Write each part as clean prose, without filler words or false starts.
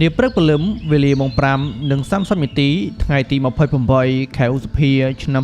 នាព្រឹកព្រលឹមវេលាម៉ោង 5:30 នាទីថ្ងៃទី 28 ខែឧសភា ឆ្នាំ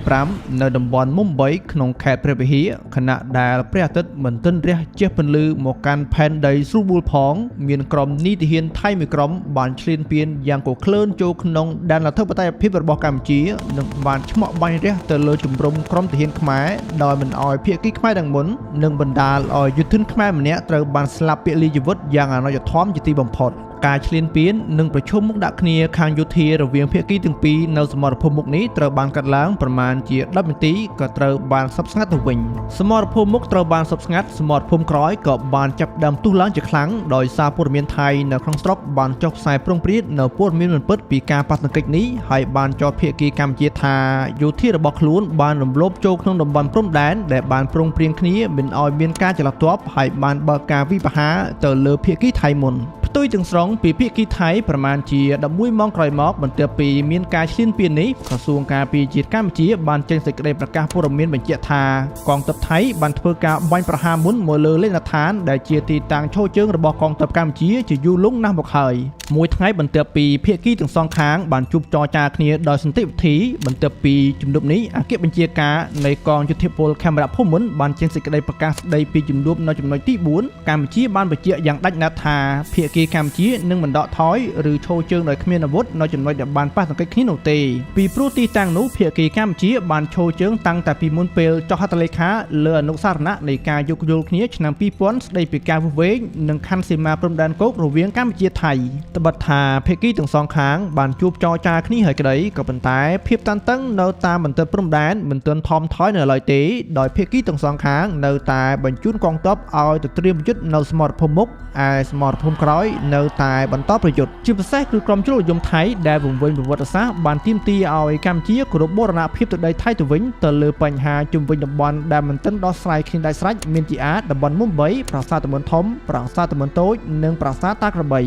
2025 នៅតំបន់មុំបីក្នុងខេត្តព្រះវិហារខណៈដែលព្រះអាទិត្យមិនទាន់រះជះពន្លឺមកកាន់ផែនដីស្រួលបួលផងមានក្រុមនីតិហានថៃមួយក្រុមបានឈ្លានពានយ៉ាងកក្លឿនចូលក្នុងដែនអធិបតេយ្យភាពរបស់កម្ពុជានិងបានឆ្មក់បាញ់រះទៅលើជំរំក្រុមទាហានខ្មែរដោយមិនអោយភាគីខ្មែរទាំងមុននិងបណ្ដាលឲ្យយុទ្ធជនខ្មែរម្នាក់ត្រូវបានស្លាប់ពលីជីវិតយ៉ាងអយុត្តិធម៌ជាទីបំផុតការឈ្លានពាននិងប្រជុំមុខដាក់គ្នាខាងយោធារវាងភាគីទាំងពីរនៅសមរភូមិមុខនេះត្រូវបានកាត់ឡើងប្រមាណជា10នាទីក៏ត្រូវបានសព្វស្ងាត់ទៅវិញសមរភូមិមុខត្រូវបានសព្វស្ងាត់សមរភូមិក្រោយក៏បានចាប់ផ្ដើមទុះឡើងជាខ្លាំងដោយសារព័ត៌មានថៃនៅក្នុងស្រុកបានចុះផ្សាយប្រុងព្រាតនៅព័ត៌មានមិនពិតពីការប៉ះទង្គិចនេះហើយបានចោទភាគីកម្ពុជាថាយោធារបស់ខ្លួនបានរំលោភចូលក្នុងតំបន់ព្រំដែនដែលបានប្រុងព្រៀងគ្នាមិនឲ្យមានការចល័តទ័ពហើយបានបើកការវិបហាទៅលើភាគីថៃមុនផ្ទុយទាំងស្រុងពីភាគីថៃប្រមាណជា11ម៉ោងក្រោយមកបន្ទាប់ពីមានការឈ្លានពាននេះក្រសួងការពារជាតិកម្ពុជាបានចេញសេចក្តីប្រកាសព័ត៌មានបញ្ជាក់ថាកងទ័ពថៃបានធ្វើការបាញ់ប្រហារមុនមកលើលេខដ្ឋានដែលជាទីតាំងឈរជើងរបស់កងទ័ពកម្ពុជាជាយូរលង់ណាស់មកហើយមួយថ្ងៃបន្ទាប់ពីភាគីទាំងសងខាងបានជួបចរចាគ្នាដោយសន្តិវិធីបន្ទាប់ពីជំនុំនេះអគ្គបញ្ជាការនៃកងយុទ្ធពលខេមរៈភូមិន្ទបានចេញសេចក្តីប្រកាសស្តីពីជំនួបនៅចំណុចទី4កម្ពុជាបានបញ្ជាក់យ៉ាងដាច់ណាស់ថាភាគីកម្ពុជានឹងមិនដកថយឬឈរជើងដោយគ្មានអាវុធនៅចំណុចដែលបានប៉ះទង្គិចគ្នានោះទេពីព្រោះទីតាំងនោះភាគីកម្ពុជាបានឈរជើងតាំងតែពីមុនពេលចុះហត្ថលេខាលើអនុសារណៈនៃការយោគយល់គ្នាឆ្នាំ2000ស្តីពីការវាស់វែងនិងខណ្ឌសីមាព្រំដែនគោករវាងកម្ពុជាថៃត្បិតថាភាគីទាំងសងខាងបានជួបចរចាគ្នាហើយក្តីក៏ប៉ុន្តែភាពតានតឹងនៅតាមបន្ទាត់ព្រំដែនមិនទាន់ថមថយនៅឡើយទេដោយភាគីទាំងសងខាងនៅតែបញ្ជូនកងទ័ពឲ្យទៅត្រៀមប្រយុទ្ធនៅសមរភូមិមុខឯសមរភូមិក្រោយនៅតែបន្តប្រយុទ្ធជាពិសេសគឺក្រុមជ្រុលនិយមថៃដែលវង្វេងប្រវត្តិសាស្ត្របានទាមទារឲ្យកម្ពុជាគោរពបូរណភាពទៅដីថៃទៅវិញទៅលើបញ្ហាជុំវិញតំបន់ដែលមិនទាន់ដោះស្រាយគ្នាដាច់ស្រេចមានជាអាចតំបន់មុំបីប្រាសាទតំបន់ធំប្រាសាទតំបន់តូចនិងប្រាសាទតាក្របី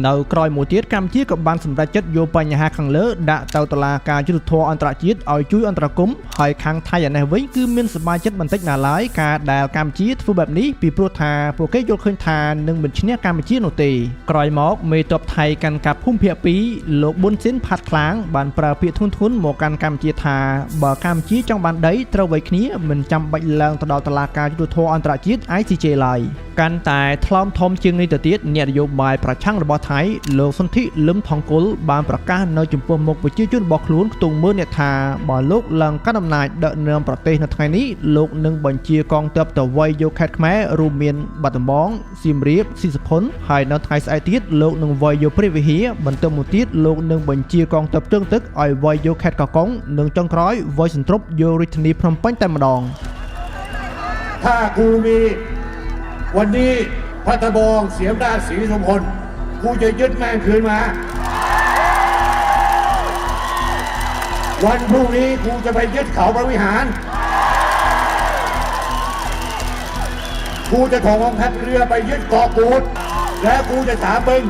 នៅក្រោយមួយទៀតកម្ពុជាក៏បានសម្រេចចិត្តយកបញ្ហាខាងលើដាក់ទៅតុលាការយុត្តិធម៌អន្តរជាតិឲ្យជួយអន្តរាគមន៍ហើយខាងថៃឯនេះវិញគឺមានសមាជិកបន្តិចណាឡើយការដែលកម្ពុជាធ្វើបែបនេះពីព្រោះថាពួកគេយល់ឃើញថានឹងមិនឈ្នះកម្ពុជានោះទេក្រោយមកមេទ័ពថៃកាន់កាប់ភូមិភាគ2លោកប៊ុនស៊ិនផាត់ខ្លាងបានប្រើពាក្យធ្ងន់ៗមកកាន់កម្ពុជាថាបើកម្ពុជាចង់បានដីត្រូវវៃគ្នាមិនចាំបាច់ឡើងទៅដល់តុលាការយុត្តិធម៌អន្តរជាតិ ICJ ឡើយកាន់តែថ្លើមធំជាងនេះទៅទៀតអ្នកនយោបាយប្រឆាំងរបស់ថៃលោកសុនធីលឹមថងគុលបានប្រកាសនៅចំពោះមុខប្រជាជនរបស់ខ្លួនខ្ទង់មើលអ្នកថាបើលោកឡើងកាន់អំណាចដឹកនាំប្រទេសនៅថ្ងៃនេះលោកនឹងបញ្ជាកងទ័ពទៅវាយយកខេត្តខ្មែររួមមានបាត់ដំបងសៀមរាបស៊ីសភុនហើយនៅថ្ងៃស្អែកទៀតលោកនឹងវាយយកព្រះវិហារបន្ទាប់មកទៀតលោកនឹងបញ្ជាកងទ័ពជើងទឹកឲ្យវាយយកខេត្តកោះកុងនិងចុងក្រោយវាយសន្ទ្រប់យករាជធានីភ្នំពេញតែម្ដងถ้ากูมีวันนี้พัทบองเสียมราชศรีสมพลกูจะยึดแม่งคืนมาวันพรุ่งนี้กูจะไปยึดเขาพระวิหารกูจะถอดกองทัพเรือไปยึดเกาะกูดและกูจะถามมึง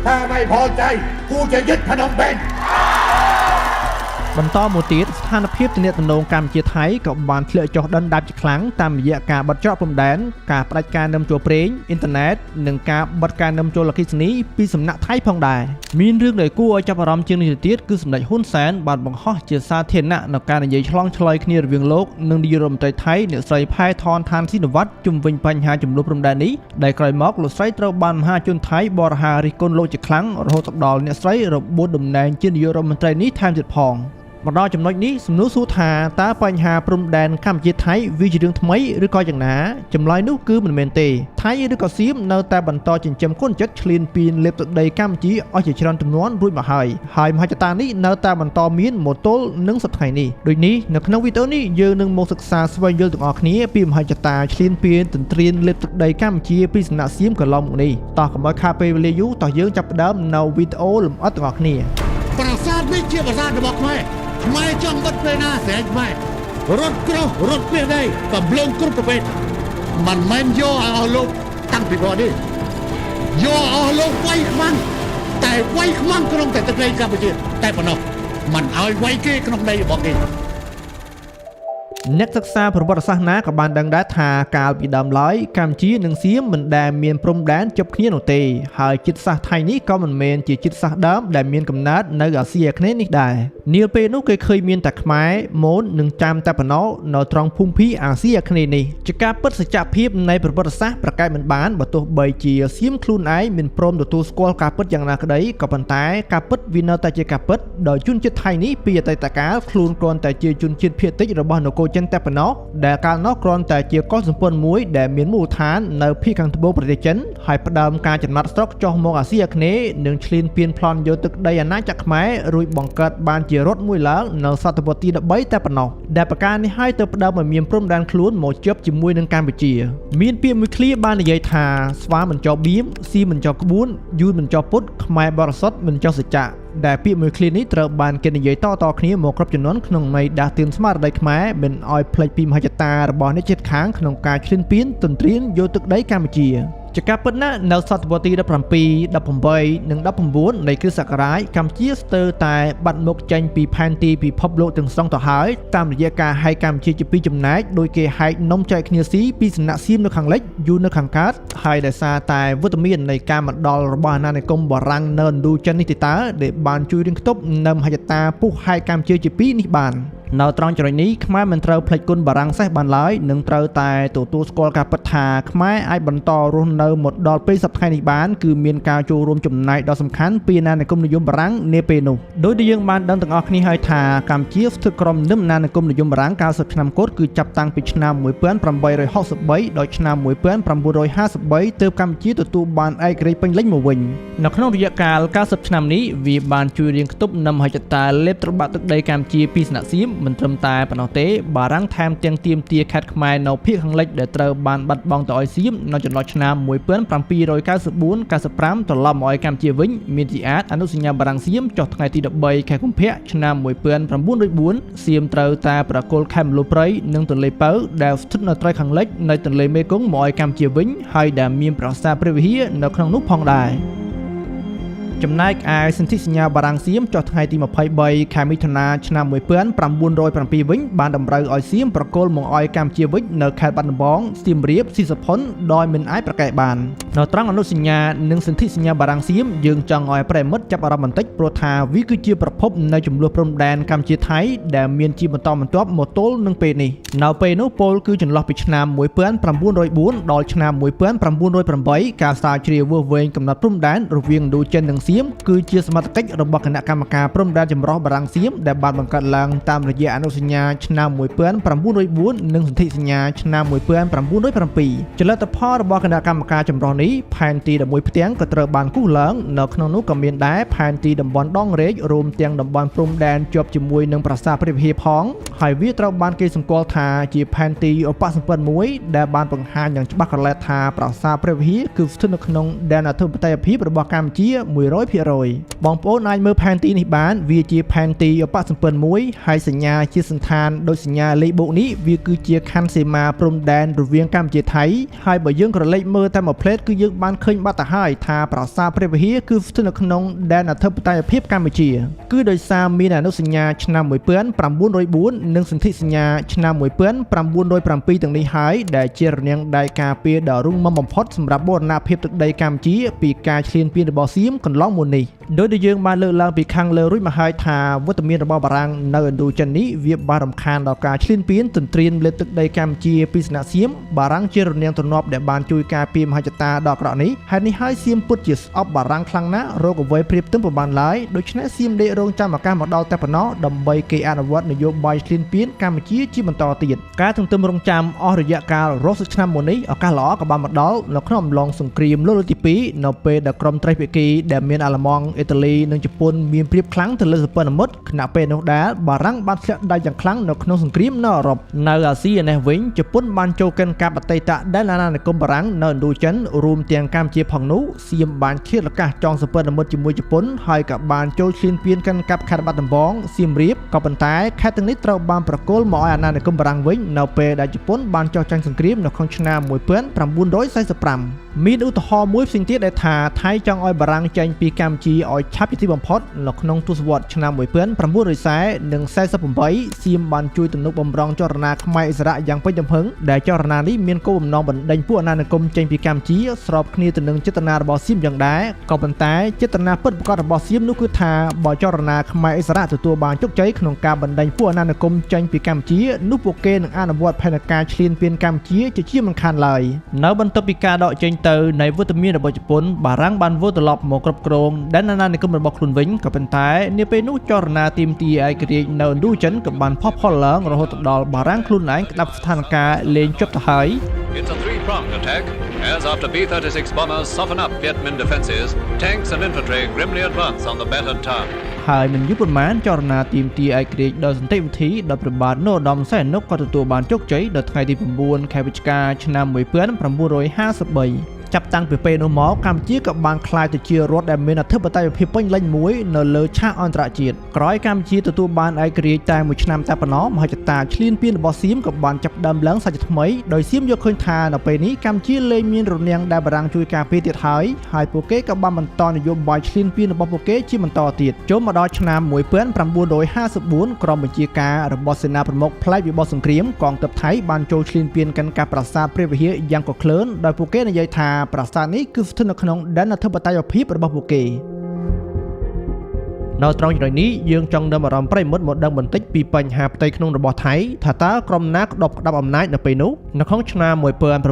ถ้าไม่พอใจกูจะยึดพนมเปญបន្តមកទៀតស្ថានភាពទំនាក់ទំនងកម្ពុជាថៃក៏បានធ្លាក់ចុះដុនដាបជាខ្លាំងតាមរយៈការបិទច្រកព្រំដែនការផ្ដាច់ការនាំចូលប្រេងអ៊ីនធឺណិតនិងការបិទការនាំចូលអគ្គិសនីពីសំណាក់ថៃផងដែរមានរឿងដែលគួរឲ្យចាប់អារម្មណ៍ជាងនេះទៅទៀតគឺសម្ដេចហ៊ុនសែនបានបង្ហោះជាសាធារណៈនៅការនិយាយឆ្លងឆ្លើយគ្នារវាងលោកនិងនាយករដ្ឋមន្ត្រីថៃអ្នកស្រីផែថនឋានស៊ីនវត្តជុំវិញបញ្ហាចំនួនព្រំដែននេះដែលក្រោយមកលោកស្រីត្រូវបានមហាជនថៃបរិហារិះគន់លោកជាខ្លាំងរហូតដល់អ្នកស្រីរបួសតំណែងជានាយករដ្ឋមន្ត្រីនេះថែមទៀតផងមកដល់ចំណុចនេះសំណួរសួរថាតើបញ្ហាព្រំដែនកម្ពុជាថៃវាជារឿងថ្មីឬក៏យ៉ាងណាចម្លើយនោះគឺមិនមែនទេថៃឬក៏សៀមនៅតែបន្តចិញ្ចឹមកូនចិត្តឈ្លានពានលេបទឹកដីកម្ពុជាអស់ជាច្រើនចំនួនរួចមកហើយមហិច្ឆតានេះនៅតែបន្តមានមកទល់នឹងសប្តាហ៍នេះដូចនេះនៅក្នុងវីដេអូនេះយើងនឹងមកសិក្សាស្វែងយល់ទាំងអស់គ្នាពីមហិច្ឆតាឈ្លានពានទន្ទ្រានលេបទឹកដីកម្ពុជាពីសំណាក់សៀមកន្លងមកនេះតោះកុំឲ្យខាតពេលវេលាយូរតោះយើងចាប់ផ្ដើមនៅវីដេអូលម្អិតទាំងអស់គ្នាប្រាសាទនេះជាប្រាសាទរបស់ខ្មែរចង់បិទពេលណាស្រែកខ្មែររត់ក្រោះរត់ពេលដីកំភ្លើងគ្រប់ប្រភេទមិនមែនយកឲ្យអស់លោកតាំងពីព្រោះនេះយកអស់លោកវាយខ្មាំងតែវាយខ្មាំងក្នុងតែទឹកដីកម្ពុជាតែប៉ុណ្ណោះមិនឲ្យវាយគេក្នុងដីរបស់គេ អ្នកសិក្សាប្រវត្តិសាស្ត្រណាក៏បានដឹងដែរថាកាលពីដើមឡើយកម្ពុជានិងសៀមមិនដែលមានព្រំដែនជាប់គ្នានោះទេហើយជាតិសាសន៍ថៃនេះក៏មិនមែនជាជាតិសាសន៍ដើមដែលមានកំណើតនៅអាស៊ីអាគ្នេយ៍នេះដែរនាពេលនោះគេឃើញមានតែខ្មែរមូននិងចាមតែប៉ុណ្ណោះនៅត្រង់ភូមិភាគអាស៊ីអាគ្នេយ៍នេះជាការពិតសច្ចភាពនៃប្រវត្តិសាស្ត្រប្រកែកមិនបានបើទោះបីជាសៀមខ្លួនឯងមិនព្រមទទួលស្គាល់ការពិតយ៉ាងណាក្តីក៏ប៉ុន្តែការពិតវានៅតែជាការពិតដោយជនជាតិថៃនេះពីអតីតកាលខ្លួនគ្រាន់តែជាជនជាតិភាគតិចរបស់នគរចិនតែប៉ុណ្ណោះដែលកាលនោះគ្រាន់តែជាកុលសម្ព័ន្ធមួយដែលមានមូលដ្ឋាននៅភាគខាងត្បូងប្រទេសចិនហើយផ្ដើមការចំណាត់ស្រុកចុះមកអាស៊ីអាគ្នេយ៍និងឈ្លានពានប្លន់យកទឹកដីអាណាចក្រខ្មែររួចបង្កើតបានជារដ្ឋមួយឡើងនៅសតវត្សទី13តែប៉ុណ្ណោះដែលប្រការនេះហើយទៅផ្ដើមឲ្យមានព្រំដែនខ្លួនមកជាប់ជាមួយនឹងកម្ពុជាមានពាក្យមួយឃ្លាបាននិយាយថាស្វាមិនចោលបៀមស៊ីមិនចោលក្បួនយួនមិនចោលពុតខ្មែរបរិសុទ្ធមិនចោលសច្ចៈដែលពាក្យមួយឃ្លានេះត្រូវបានគេនិយាយតគ្នាមកគ្រប់ជំនាន់ក្នុងន័យដាស់តឿនស្មារតីខ្មែរមិនឲ្យភ្លេចពីមហិច្ឆតារបស់អ្នកជិតខាងក្នុងការឈ្លានពានទន្ទ្រានយកទឹកដីកម្ពុជាជាការពិតណាស់នៅសតវត្សទី17 18 និង 19 នៃគ្រិស្តសករាជកម្ពុជាស្ទើរតែបាត់មុខចេញពីផែនទីពិភពលោកទាំងស្រុងទៅហើយតាមរយៈការហែកកម្ពុជាជាពីរចំណែកដោយគេហែកនំចែកគ្នាស៊ីពីសំណាក់សៀមនៅខាងលិចយួននៅខាងកើតហើយដោយសារតែវត្តមាននៃការមកដល់របស់អាណានិគមបារាំងនៅឥណ្ឌូចិននេះទេតើដែលបានជួយរៀងខ្ទប់នៅមហិច្ឆតាពុះហែកកម្ពុជាជាពីរនេះបាននៅត្រង់ចំណុចនេះខ្មែរមិនត្រូវភ្លេចគុណបារាំងសេះបានឡើយនឹងត្រូវតែទទួលស្គាល់ការពិតថាខ្មែរអាចបន្តរស់នៅមកដល់ពេលសប្តាហ៍នេះបានគឺមានការចូលរួមចំណែកដ៏សំខាន់ពីអាណានិគមនិយមបារាំងនាពេលនោះដោយដែលយើងបានដឹងទាំងអស់គ្នាហើយថាកម្ពុជាស្ថិតក្រោមនឹមអាណានិគមនិយមបារាំង90ឆ្នាំគត់គឺចាប់តាំងពីឆ្នាំ1863ដល់ឆ្នាំ1953ទើបកម្ពុជាទទួលបានឯករាជ្យពេញលេញមកវិញនៅក្នុងរយៈកាល90ឆ្នាំនេះវាបានជួយរៀងខ្ទប់នៅមហិច្ឆតាលេបត្របាក់ទឹកដីកម្ពុជាពីសំណាក់សៀមមិនត្រឹមតែប៉ុណ្ណោះទេបារាំងថែមទាំងទាមទារខេត្តខ្មែរនៅភាគខាងលិចដែលត្រូវបានបាត់បង់ទៅឲ្យសៀមនៅចន្លោះឆ្នាំ1794-95ត្រឡប់មកឲ្យកម្ពុជាវិញមានជាអាចអនុសញ្ញាបារាំងសៀមចុះថ្ងៃទី13ខែកុម្ភៈឆ្នាំ1904សៀមត្រូវតែប្រគល់ខេមរលព្រៃនិងទន្លេពៅដែលស្ថិតនៅត្រើយខាងលិចនៃទន្លេមេគង្គមកឲ្យកម្ពុជាវិញហើយដែលមានប្រាសាទព្រះវិហារនៅក្នុងនោះផងដែរចំណែកឯសន្ធិសញ្ញាបារាំងសៀមចុះថ្ងៃទី23ខែមិថុនាឆ្នាំ1907វិញបានតម្រូវឲ្យសៀមប្រគល់មកឲ្យកម្ពុជាវិញនៅខេត្តបាត់ដំបងសៀមរាបស៊ីសផុនដោយមិនអាចប្រកែកបាននៅត្រង់អនុសញ្ញានិងសន្ធិសញ្ញាបារាំងសៀមយើងចង់ឲ្យប្រិមិត្តចាប់អារម្មណ៍បន្តិចព្រោះថាវាគឺជាប្រភពនៃចំនួនព្រំដែនកម្ពុជាថៃដែលមានជាបន្តបន្ទាប់មកទល់នឹងពេលនេះនៅពេលនោះពលគឺចន្លោះពីឆ្នាំ1904ដល់ឆ្នាំ1908ការស្រាវជ្រាវវាស់វែងកំណត់ព្រំដែនរវាងឥណ្ឌូចិននិងសៀមគឺជាសមត្ថកិច្ចរបស់គណៈកម្មការព្រំដែនចម្រុះបារាំងសៀមដែលបានបង្កើតឡើងតាមរយៈអនុសញ្ញាឆ្នាំ1904និងសន្ធិសញ្ញាឆ្នាំ1907ចលនាផលរបស់គណៈកម្មការចម្រុះនេះផែនទី11ផ្ទាំងក៏ត្រូវបានគូសឡើងនៅក្នុងនោះក៏មានដែរផែនទីតំបន់ដងរែករួមទាំងតំបន់ព្រំដែនជាប់ជាមួយនឹងប្រាសាទព្រះវិហារផងហើយវាត្រូវបានគេសម្គាល់ថាជាផែនទីឧបសម្ព័ន្ធមួយដែលបានបង្ហាញយ៉ាងច្បាស់កន្លែងថាប្រាសាទព្រះវិហារគឺស្ថិតនៅក្នុងដែនអធិបតេយ្យភាពរបស់កម្ពុជា100% បងប្អូនអាចមើលផែនទីនេះបានវាជាផែនទីឧបសម្ព័ន្ធមួយហើយសញ្ញាជាសន្តានដោយសញ្ញាលេខបូកនេះវាគឺជាខណ្ឌសីមាព្រំដែនរវាងកម្ពុជាថៃហើយបើយើងក្រឡេកមើលតែមួយផ្លេតគឺយើងបានឃើញបាត់ទៅហើយថាប្រាសាទព្រះវិហារគឺស្ថិតនៅក្នុងដែនអធិបតេយ្យភាពកម្ពុជាគឺដោយសារមានអនុសញ្ញាឆ្នាំ1904និងសន្ធិសញ្ញាឆ្នាំ1907ទាំងនេះហើយដែលជារនាំងដែកការពារដ៏រឹងមាំបំផុតសម្រាប់បូរណភាពទឹកដីកម្ពុជាពីការឈ្លានពានរបស់សៀមកន្លងមុននេះដោយដែលយើងបានលើកឡើងពីខាងលើរួចមកហើយថាវត្តមានរបស់បារាំងនៅឥណ្ឌូចិននេះវាបានរំខានដល់ការឈ្លានពានទន្ទ្រានលើទឹកដីកម្ពុជាពីសំណាក់សៀមបារាំងជារនាំងទំនាប់ដែលបានជួយការពារមហិច្ឆតាដ៏អាក្រក់នេះហើយនេះហើយសៀមពុតជាស្អប់បារាំងខ្លាំងណាស់រកអ្វីប្រៀបផ្ទឹមប្របានឡើយដូច្នេះសៀមដេករងចាំឱកាសមកដល់តែប៉ុណ្ណោះដើម្បីគេអនុវត្តនយោបាយឈ្លានពានកម្ពុជាជាបន្តទៀតការទន្ទឹមរង់ចាំអស់រយៈកាលរស់ឆ្នាំមុននេះឱកាសល្អក៏បានមកដល់នៅក្នុងអំឡុងសង្គ្រាមលោកលើកទី2នៅពេលដែលក្រុមត្រីភាគីដែលមានអាល្លឺម៉ង់អ៊ីតាលីនិងជប៉ុនមានព្រៀបខ្លាំងទៅលើសព្វនមិត្តខណៈពេលនោះដែរបារាំងបានធ្លាក់ដៃយ៉ាងខ្លាំងនៅក្នុងសង្គ្រាមនៅអឺរ៉ុបនៅអាស៊ីឯនេះវិញជប៉ុនបានចូលកិនកាប់អតីតដែនអាណានិគមបារាំងនៅឥណ្ឌូចិនរួមទាំងកម្ពុជាផងនោះសៀមបានឈានឱកាសចងសព្វនមិត្តជាមួយជប៉ុនហើយក៏បានចូលឈ្លានពានកិនកាប់ខេត្តបាត់ដំបងសៀមរាបក៏ប៉ុន្តែខេត្តទាំងនេះត្រូវបានប្រគល់មកឲ្យអាណានិគមបារាំងវិញនៅពេលដែលជប៉ុនបានចោះចាញ់សង្គ្រាមនៅក្នុងឆ្នាំ1945 មានឧទាហរណ៍មួយផ្សេងទៀតដែលថាថៃចង់ឲ្យបារាំងចេញពីកម្ពុជាឲ្យឆាប់ជាទីបំផុតនៅក្នុងទសវត្សរ៍ឆ្នាំ1940និង48សៀមបានជួយទំនុកបំរុងចលនាខ្មែរឥស្សរៈយ៉ាងពេញទំហឹងដែលចលនានេះមានគោលបំណងបណ្ដេញពួកអាណានិគមចេញពីកម្ពុជាស្របគ្នាទៅនឹងចេតនារបស់សៀមយ៉ាងដែរក៏ប៉ុន្តែចេតនាពិតប្រាកដរបស់សៀមនោះគឺថាបើចលនាខ្មែរឥស្សរៈទទួលបានជោគជ័យក្នុងការបណ្ដេញពួកអាណានិគមចេញពីកម្ពុជានោះពួកគេនឹងអនុវត្តផែនការឈ្លានពានកម្ពុជាជាមិនខានឡើយនៅបន្ទាប់ពីការដកចេញទៅនៃវត្តមានរបស់ជប៉ុនបារាំងបានវិលត្រឡប់មកគ្រប់គ្រងដែនអាណានិគមរបស់ខ្លួនវិញក៏ប៉ុន្តែនាពេលនោះចលនាទាមទារឯករាជ្យនៅឥណ្ឌូចិនក៏បានផុសផុលឡើងរហូតដល់បារាំងខ្លួនឯងក្តាប់ស្ថានភាពលេងជាប់ទៅហើយ It's a three-pronged attack, as after B-36 bombers soften up Viet Minh defenses, tanks and infantry grimly advance on the battered town. ហើយមិនយូរប៉ុន្មានចលនាទាមទារឯករាជ្យដោយសន្តិវិធីដោយព្រះបាទនរោត្តមសីហនុក៏ទទួលបានជោគជ័យនៅថ្ងៃទី9ខែវិច្ឆិកាឆ្នាំ1953ចាប់តាំងពីពេលនោះមកកម្ពុជាក៏បានក្លាយទៅជារដ្ឋដែលមានអធិបតេយ្យភាពពេញលេញមួយនៅលើឆាកអន្តរជាតិក្រោយកម្ពុជាទទួលបានឯករាជ្យតែមួយឆ្នាំតែប៉ុណ្ណោះមហិច្ឆតាឈ្លានពានរបស់សៀមក៏បានចាប់ផ្ដើមឡើងសាច់ថ្មីដោយសៀមយកឃើញថានៅពេលនេះកម្ពុជាលែងមានរនាំងដែលបារាំងជួយការពារទៀតហើយពួកគេក៏បានបន្តនយោបាយឈ្លានពានរបស់ពួកគេជាបន្តទៀតចូលមកដល់ឆ្នាំ1954ក្រុមបញ្ជាការរបស់សេនាប្រមុខផ្នែកវិបត្តិសង្គ្រាមកងទ័ពថៃបានចូលឈ្លានពានកាន់កាប់ប្រាសាទព្រះវិហារយ៉ាងកក្លឿនដោយពួកគេនិយាយថាប្រាសាទនេះគឺស្ថិតនៅក្នុងដែនអធិបតេយ្យភាពរបស់ពួកគេនៅត្រង់ចំណុចនេះយើងចង់នាំអារម្មណ៍ប្រិមិត្តមកដឹងបន្តិចពីបញ្ហាផ្ទៃក្នុងរបស់ថៃថាតើក្រុមណាក្តាប់ក្តាប់អំណាចនៅពេលនោះនៅក្នុងឆ្នាំ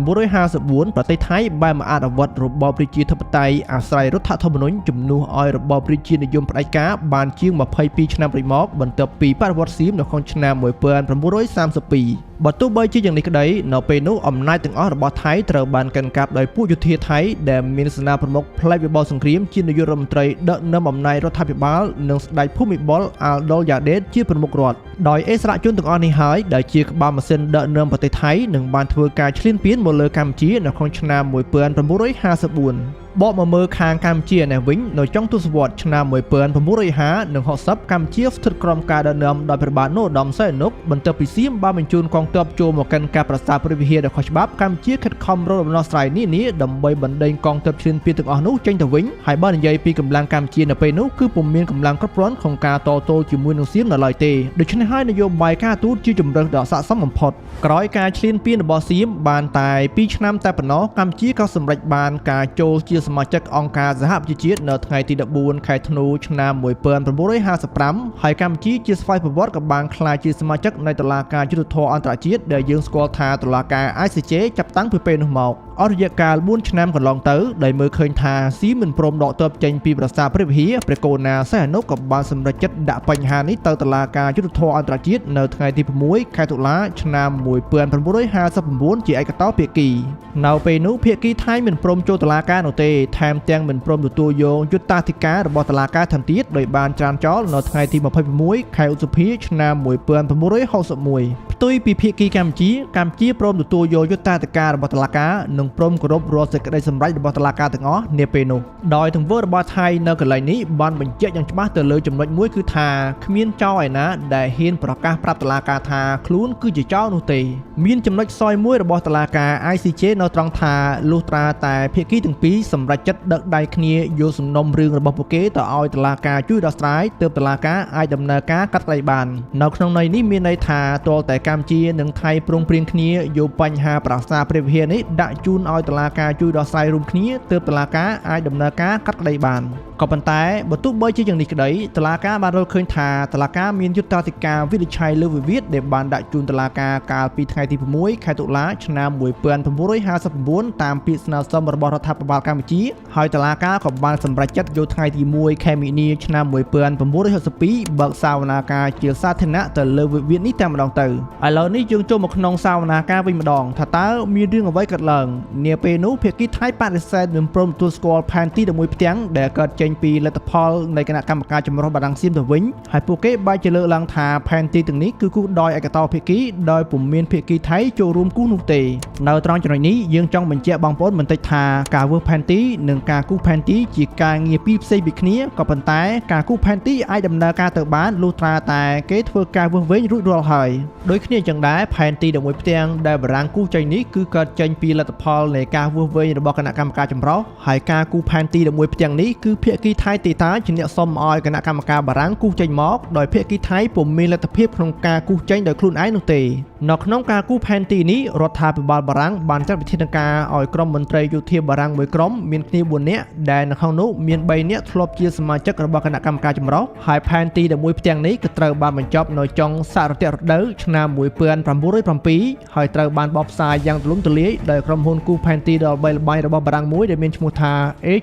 1954ប្រទេសថៃបានមកអនុវត្តរបបប្រជាធិបតេយ្យអាស្រ័យរដ្ឋធម្មនុញ្ញជំនួសឲ្យរបបប្រជានិយមផ្ដាច់ការបានជាង22ឆ្នាំរួចមកបន្ទាប់ពីបដិវត្តសៀមនៅក្នុងឆ្នាំ1932បើទោះបីជាយ៉ាងនេះក្តីនៅពេលនោះអំណាចទាំងអស់របស់ថៃត្រូវបានកាន់កាប់ដោយពួកយោធាថៃដែលមានសេនាប្រមុខផ្នែកវិបត្តិសង្គ្រាមជានាយករដ្ឋមន្ត្រីដឹកនាំអំណាចរដ្ឋាភិបាលនិងស្ដេចភូមិបុលអាល់ដូយ៉ាដេតជាប្រមុខរដ្ឋដោយអិសរាជជនទាំងអស់នេះហើយដែលជាក្បាលម៉ាស៊ីនដឹកនាំប្រទេសថៃនឹងបានធ្វើការឈ្លានពានមកលើកម្ពុជានៅក្នុងឆ្នាំ1954បកមកមើលខាងកម្ពុជានេះវិញនៅចុងទសវត្សរ៍ឆ្នាំ1950និង60កម្ពុជាស្ថិតក្រោមការដឹកនាំដោយព្រះបាទនរោត្តមសីហនុបន្ទាប់ពីសៀមបានបញ្ជូនកងទ័ពចូលមកកាន់កាប់ប្រាសាទព្រះវិហារដោយខុសច្បាប់កម្ពុជាខិតខំរកដំណោះស្រាយនានាដើម្បីបណ្ដេញកងទ័ពឈ្លានពានទាំងអស់នោះចេញទៅវិញហើយបើនិយាយពីកម្លាំងកម្ពុជានៅពេលនោះគឺពុំមានកម្លាំងគ្រប់គ្រាន់ក្នុងការតទល់ជាមួយនឹងសៀមនៅឡើយទេដូច្នេះហើយនយោបាយការទូតជាជំរើសដ៏ស័ក្តិសមបំផុតក្រោយការឈ្លានពានរបស់សៀមបានតែ2ឆ្នាំតែប៉ុណ្ណោះកម្ពុជាក៏សម្រេចបានការចូលជាសមាជិកអង្គការសហប្រជាជាតិនៅថ្ងៃទី14ខែធ្នូឆ្នាំ1955ហើយកម្ពុជាជាស្វ័យប្រវត្តិក៏បានក្លាយជាសមាជិកនៃតុលាការយុត្តិធម៌អន្តរជាតិដែលយើងស្គាល់ថាតុលាការ ICJ ចាប់តាំងពីពេលនោះមកអស់រយៈកាល4ឆ្នាំកន្លងទៅដោយមើលឃើញថាស៊ីមិនព្រមដកទ័ពចេញពីប្រាសាទព្រះវិហារព្រះកូណាសីហនុក៏បានសម្រេចចិត្តដាក់បញ្ហានេះទៅតុលាការយុត្តិធម៌អន្តរជាតិនៅថ្ងៃទី6ខែតុលាឆ្នាំ1959ជាឯកតោភាគីនៅពេលនោះភាគីថៃមិនព្រមចូលតុលាការនោះទេថែមទាំងមិនព្រមទទួលយកយុត្តាធិការរបស់តុលាការថែមទៀតដោយបានច្រានចោលនៅថ្ងៃទី26ខែឧសភាឆ្នាំ1961ផ្ទុយពីភាគីកម្ពុជាព្រមទទួលយកយុត្តាធិការរបស់តុលាការនិងព្រមគោរពរាល់សេចក្តីសម្រេចរបស់តុលាការទាំងអស់នាពេលនោះដោយទង្វើរបស់ថៃនៅកន្លែងនេះបានបញ្ជាក់យ៉ាងច្បាស់ទៅលើចំណុចមួយគឺថាគ្មានចោរឯណាដែលហ៊ានប្រកាសប្រាប់តុលាការថាខ្លួនគឺជាចោរនោះទេមានចំណុចខ្សោយមួយរបស់តុលាការ ICJ នៅត្រង់ថាលុះត្រាតែភាគីទាំងពីរសម្រេចចិត្តដឹកដៃគ្នាយកសំណុំរឿងរបស់ពួកគេទៅឲ្យតុលាការជួយដោះស្រាយទើបតុលាការអាចដំណើរការកាត់ក្តីបាននៅក្នុងន័យនេះមានន័យថាទាល់តែកម្ពុជានិងថៃព្រមព្រៀងគ្នាយកបញ្ហាប្រាសាទព្រះវិហារនេះដាក់ជូនឲ្យតុលាការជួយដោះស្រាយរួមគ្នាទើបតុលាការអាចដំណើរការកាត់ក្តីបានក៏ប៉ុន្តែបើទោះបីជាយ៉ាងនេះក្តីតុលាការបានរកឃើញថាតុលាការមានយុត្តាធិការវិនិច្ឆ័យលើវិវាទដែលបានដាក់ជូនតុលាការកាលពីថ្ងៃទី6ខែតុលាឆ្នាំ1959តាមពាក្យស្នើសុំរបស់រដ្ឋាភិបាលកម្ពុជាហើយតុលាការក៏បានសម្រេចចិត្តយកថ្ងៃទី1ខែមីនាឆ្នាំ1962បើកសវនាការជាសាធារណៈទៅលើវិវាទនេះតែម្ដងទៅឥឡូវនេះយើងចូលមកក្នុងសវនាការវិញម្ដងថាតើមានរឿងអ្វីកើតឡើងនាពេលនោះភាគីថៃបដិសេធមិនព្រមទទួលស្គាល់ផែនទី11ផ្ទាំងដែលកើតចេញ ចេញពីលទ្ធផលនៃគណៈកម្មការចម្រុះបារាំងសៀមទៅវិញហើយពួកគេបែរជាលើកឡើងថាផែនទីទាំងនេះគឺគូសដោយឯកតោភាគីដោយពុំមានភាគីថៃចូលរួមគូសនោះទេនៅត្រង់ចំណុចនេះយើងចង់បញ្ជាក់បងប្អូនបន្តិចថាការធ្វើផែនទីនិងការគូសផែនទីជាការងារពីរផ្សេងពីគ្នាក៏ប៉ុន្តែការគូសផែនទីអាចដំណើរការទៅបានលុះត្រាតែគេធ្វើការវាស់វែងរួចរាល់ហើយដូចគ្នាចឹងដែរផែនទី11ផ្ទាំងដែលបារាំងគូសចេញនេះគឺកើតចេញពីលទ្ធផលនៃការវាស់វែងរបស់គណៈកម្មការចម្រុះហើយការគូសផែនទី11ផ្ទាំងនេះគឺភាគីថៃទេតាជាអ្នកសុំឲ្យគណៈកម្មការបារាំងគូសចេញមកដោយភាគីថៃពុំមានលទ្ធភាពក្នុងការគូសចេញដោយខ្លួនឯងនោះទេនៅក្នុងការគូសផែនទីនេះរដ្ឋាភិបាលបារាំងបានចាត់វិធានការឲ្យក្រុមមន្ត្រីយោធាបារាំងមួយក្រុមមានគ្នា4នាក់ដែលនៅក្នុងនោះមាន3នាក់ធ្លាប់ជាសមាជិករបស់គណៈកម្មការចម្រុះហើយផែនទី11ផ្ទាំងនេះក៏ត្រូវបានបញ្ចប់នៅចុងសតវត្សរ៍រដូវឆ្នាំ1907ហើយត្រូវបានបោះផ្សាយយ៉ាងទូលំទូលាយដោយក្រុមហ៊ុនគូសផែនទីដ៏ល្បីល្បាញរបស់បារាំងមួយដែលមានឈ្មោះថា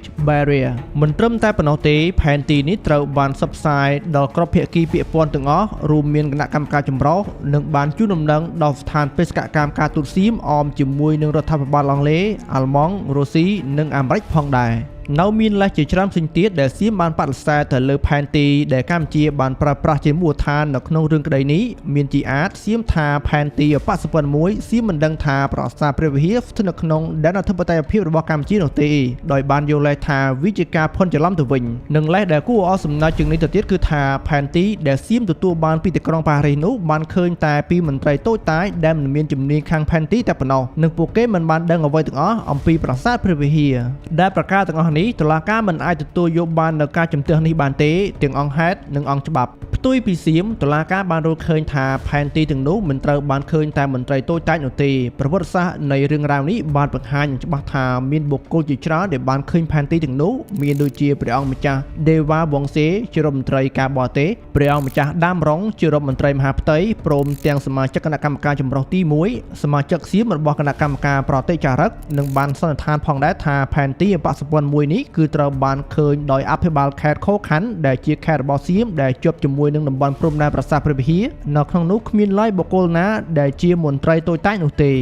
H. Barrier មិនត្រឹមតែប៉ុណ្ណោះទេផែនទីនេះត្រូវបានផ្សព្វផ្សាយដល់គ្រប់ភាគីពាក់ព័ន្ធទាំងអស់រួមមានគណៈកម្មការចម្រុះនិងបានជូនដំណឹងដល់ស្ថានបេសកកម្មការទូតសៀមអមជាមួយនឹងរដ្ឋាភិបាលអង់គ្លេសអាល្លឺម៉ង់រុស្ស៊ីនិងអាមេរិកផងដែរនៅមានលេសជាច្រើនផ្សេងទៀតដែលសៀមបានបដិសេធទៅលើផែនទីដែលកម្ពុជាបានប្រើប្រាស់ជាមូលដ្ឋាននៅក្នុងរឿងក្តីនេះមានជាអាចសៀមថាផែនទីបច្ចុប្បន្នមួយសៀមមិនដឹងថាប្រាសាទព្រះវិហារស្ថិតនៅក្នុងដែនអធិបតេយ្យភាពរបស់កម្ពុជានោះទេដោយបានយកលេសថាវាជាការភ័ន្តច្រឡំទៅវិញនិងលេសដែលគួរឲ្យសំណើចជាងនេះទៅទៀតគឺថាផែនទីដែលសៀមទទួលបានពីទីក្រុងប៉ារីសនោះបានឃើញតែពីមន្ត្រីតូចតាចដែលមិនមានជំនាញខាងផែនទីតែប៉ុណ្ណោះនិងពួកគេមិនបានដឹងអ្វីទាំងអស់អំពីប្រាសាទព្រះវិហារដែលប្រការទាំងអស់នេះតុលាការមិនអាចទទួលយកបាននៅការជំទាស់នេះបានទេទាំងអង្គហេតុនិងអង្គច្បាប់ផ្ទុយពីសៀមតុលាការបានរកឃើញថាផែនទីទាំងនោះមិនត្រូវបានឃើញតែមន្ត្រីតូចតាចនោះទេប្រវត្តិសាស្ត្រនៃរឿងរ៉ាវនេះបានបង្ហាញច្បាស់ថាមានបុគ្គលជាច្រើនដែលបានឃើញផែនទីទាំងនោះមានដូចជាព្រះអង្គម្ចាស់ដេវ៉ាវង្សេជារដ្ឋមន្ត្រីការបរទេសព្រះអង្គម្ចាស់ដាមរុងជារដ្ឋមន្ត្រីមហាផ្ទៃព្រមទាំងសមាជិកគណៈកម្មការចម្រុះទី1សមាជិកសៀមរបស់គណៈកម្មការប្រតិចារឹកនិងបានសន្និដ្ឋានផងដែរថាផែនទីបច្ចុប្បន្នមួយនេះគឺត្រូវបានឃើញដោយអភិបាលខេត្តខូខណ្ឌដែលជាខេត្តរបស់សៀមដែលជាប់ជាមួយនឹងតំបន់ព្រំដែនប្រាសាទព្រះវិហារនៅក្នុងនោះគ្មានឡើយបុគ្គលណាដែលជាមន្ត្រីតូចតាចនោះទេ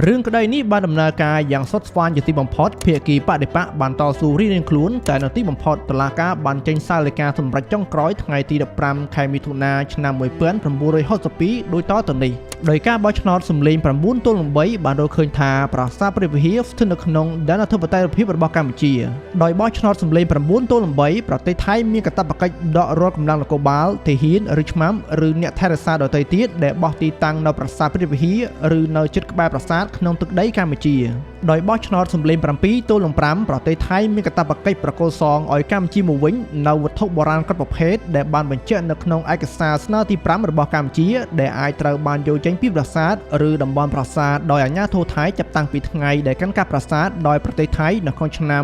រឿងក្តីនេះបានដំណើរការយ៉ាងសុតស្វាញជាទីបំផុតភាគីបដិបកបានតស៊ូរៀងៗខ្លួនតែនៅទីបំផុតតុលាការបានចេញសាលដីកាសម្រេចចុងក្រោយថ្ងៃទី15ខែមិថុនាឆ្នាំ1962ដោយតទៅនេះដោយការបោះឆ្នោតសម្លេង9ទល់នឹង3បានរកឃើញថាប្រាសាទព្រះវិហារស្ថិតនៅក្នុងដែនអធិបតេយ្យភាពរបស់កម្ពុជាដោយបោះឆ្នោតសម្លេង9ទល់នឹង3ប្រទេសថៃមានកាតព្វកិច្ចដករាល់កម្លាំងនគរបាលទាហានឬឆ្មាំឬអ្នកថែរក្សាដទៃទៀតដែលបោះទីតាំងនៅប្រាសាទព្រះវិហារឬនៅជិតក្បែរប្រាសាទក្នុងទឹកដីកម្ពុជាដោយបោះឆ្នោតសម្លេង7ទល់នឹង5ប្រទេសថៃមានកាតព្វកិច្ចប្រគល់សងឲ្យកម្ពុជាមកវិញនៅវត្ថុបុរាណគ្រប់ប្រភេទដែលបានបញ្ជាក់នៅក្នុងឯកសារស្នើទី5របស់កម្ពុជាដែលអាចត្រូវបានយកចេញពីប្រាសាទឬតំបន់ប្រាសាទដោយអាជ្ញាធរថៃចាប់តាំងពីថ្ងៃដែលកាន់កាប់ប្រាសាទដោយប្រទេសថៃនៅក្នុងឆ្នាំ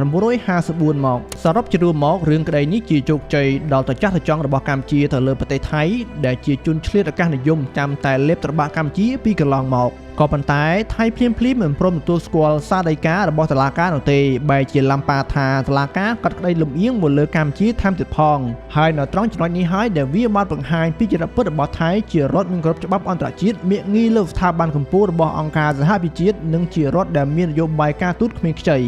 1954មកសរុបជារួមមករឿងក្តីនេះជាជោគជ័យដល់ទៅចាស់ទៅចង់របស់កម្ពុជាទៅលើប្រទេសថៃដែលជាជនឆ្លៀតឱកាសនិយមចាំតែលេបត្របាក់កម្ពុជាពីកន្លងមកក៏ប៉ុន្តែថៃភ្លាមមិនព្រមទទួលស្គាល់សារដីការបស់តុលាការនោះទេបែរជាឡំប៉ាថាតុលាការកាត់ក្តីលំអៀងមកលើកម្ពុជាថែមទៀតផងហើយនៅត្រង់ចំណុចនេះហើយដែលវាបានបង្ហាញពីចរិតពិតរបស់ថៃជារដ្ឋមានគោរពច្បាប់អន្តរជាតិមាក់ងាយលើស្ថាប័នកម្ពុជារបស់អង្គការសហប្រជាជាតិនិងជារដ្ឋដែលមាននយោបាយការទូតគ្មានខ្ចី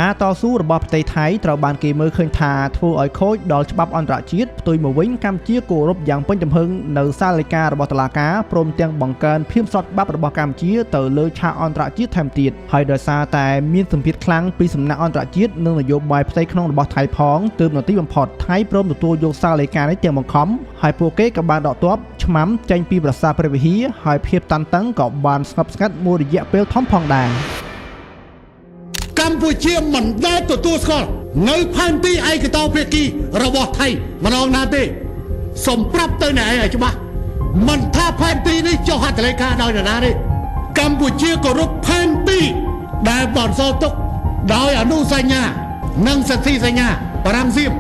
ការតស៊ូរបស់ប្រទេសថៃត្រូវបានគេមើលឃើញថាធ្វើឲ្យខូចដល់ច្បាប់អន្តរជាតិផ្ទុយមកវិញកម្ពុជាគោរពយ៉ាងពេញទំហឹងនៅសាលដីការបស់តុលាការព្រមទាំងបង្កើនភាពស្របច្បាប់របស់កម្ពុជាទៅលើឆាកអន្តរជាតិថែមទៀតហើយដោយសារតែមានសម្ពាធខ្លាំងពីសំណាក់អន្តរជាតិនិងនយោបាយផ្ទៃក្នុងរបស់ថៃផងទើបនៅទីបំផុតថៃព្រមទទួលយកសាលដីកានេះទាំងបង្ខំហើយពួកគេក៏បានដកទ័ពឆ្មាំចេញពីប្រាសាទព្រះវិហារហើយភាពតានតឹងក៏បានស្ងប់ស្ងាត់មួយរយៈពេលធំផងដែរកម្ពុជាមិនដែលទទួលស្គាល់នៅផែនទីឯកតោភាគីរបស់ថៃម្ដងណាទេសូមប្រាប់ទៅអ្នកឯងឲ្យច្បាស់មិនថាផែនទីនេះចុះហត្ថលេខាដោយនរណាទេកម្ពុជាគោរពផែនទីដែលបន្សល់ទុកដោយអនុសញ្ញានិងសន្ធិសញ្ញាបារាំងសៀម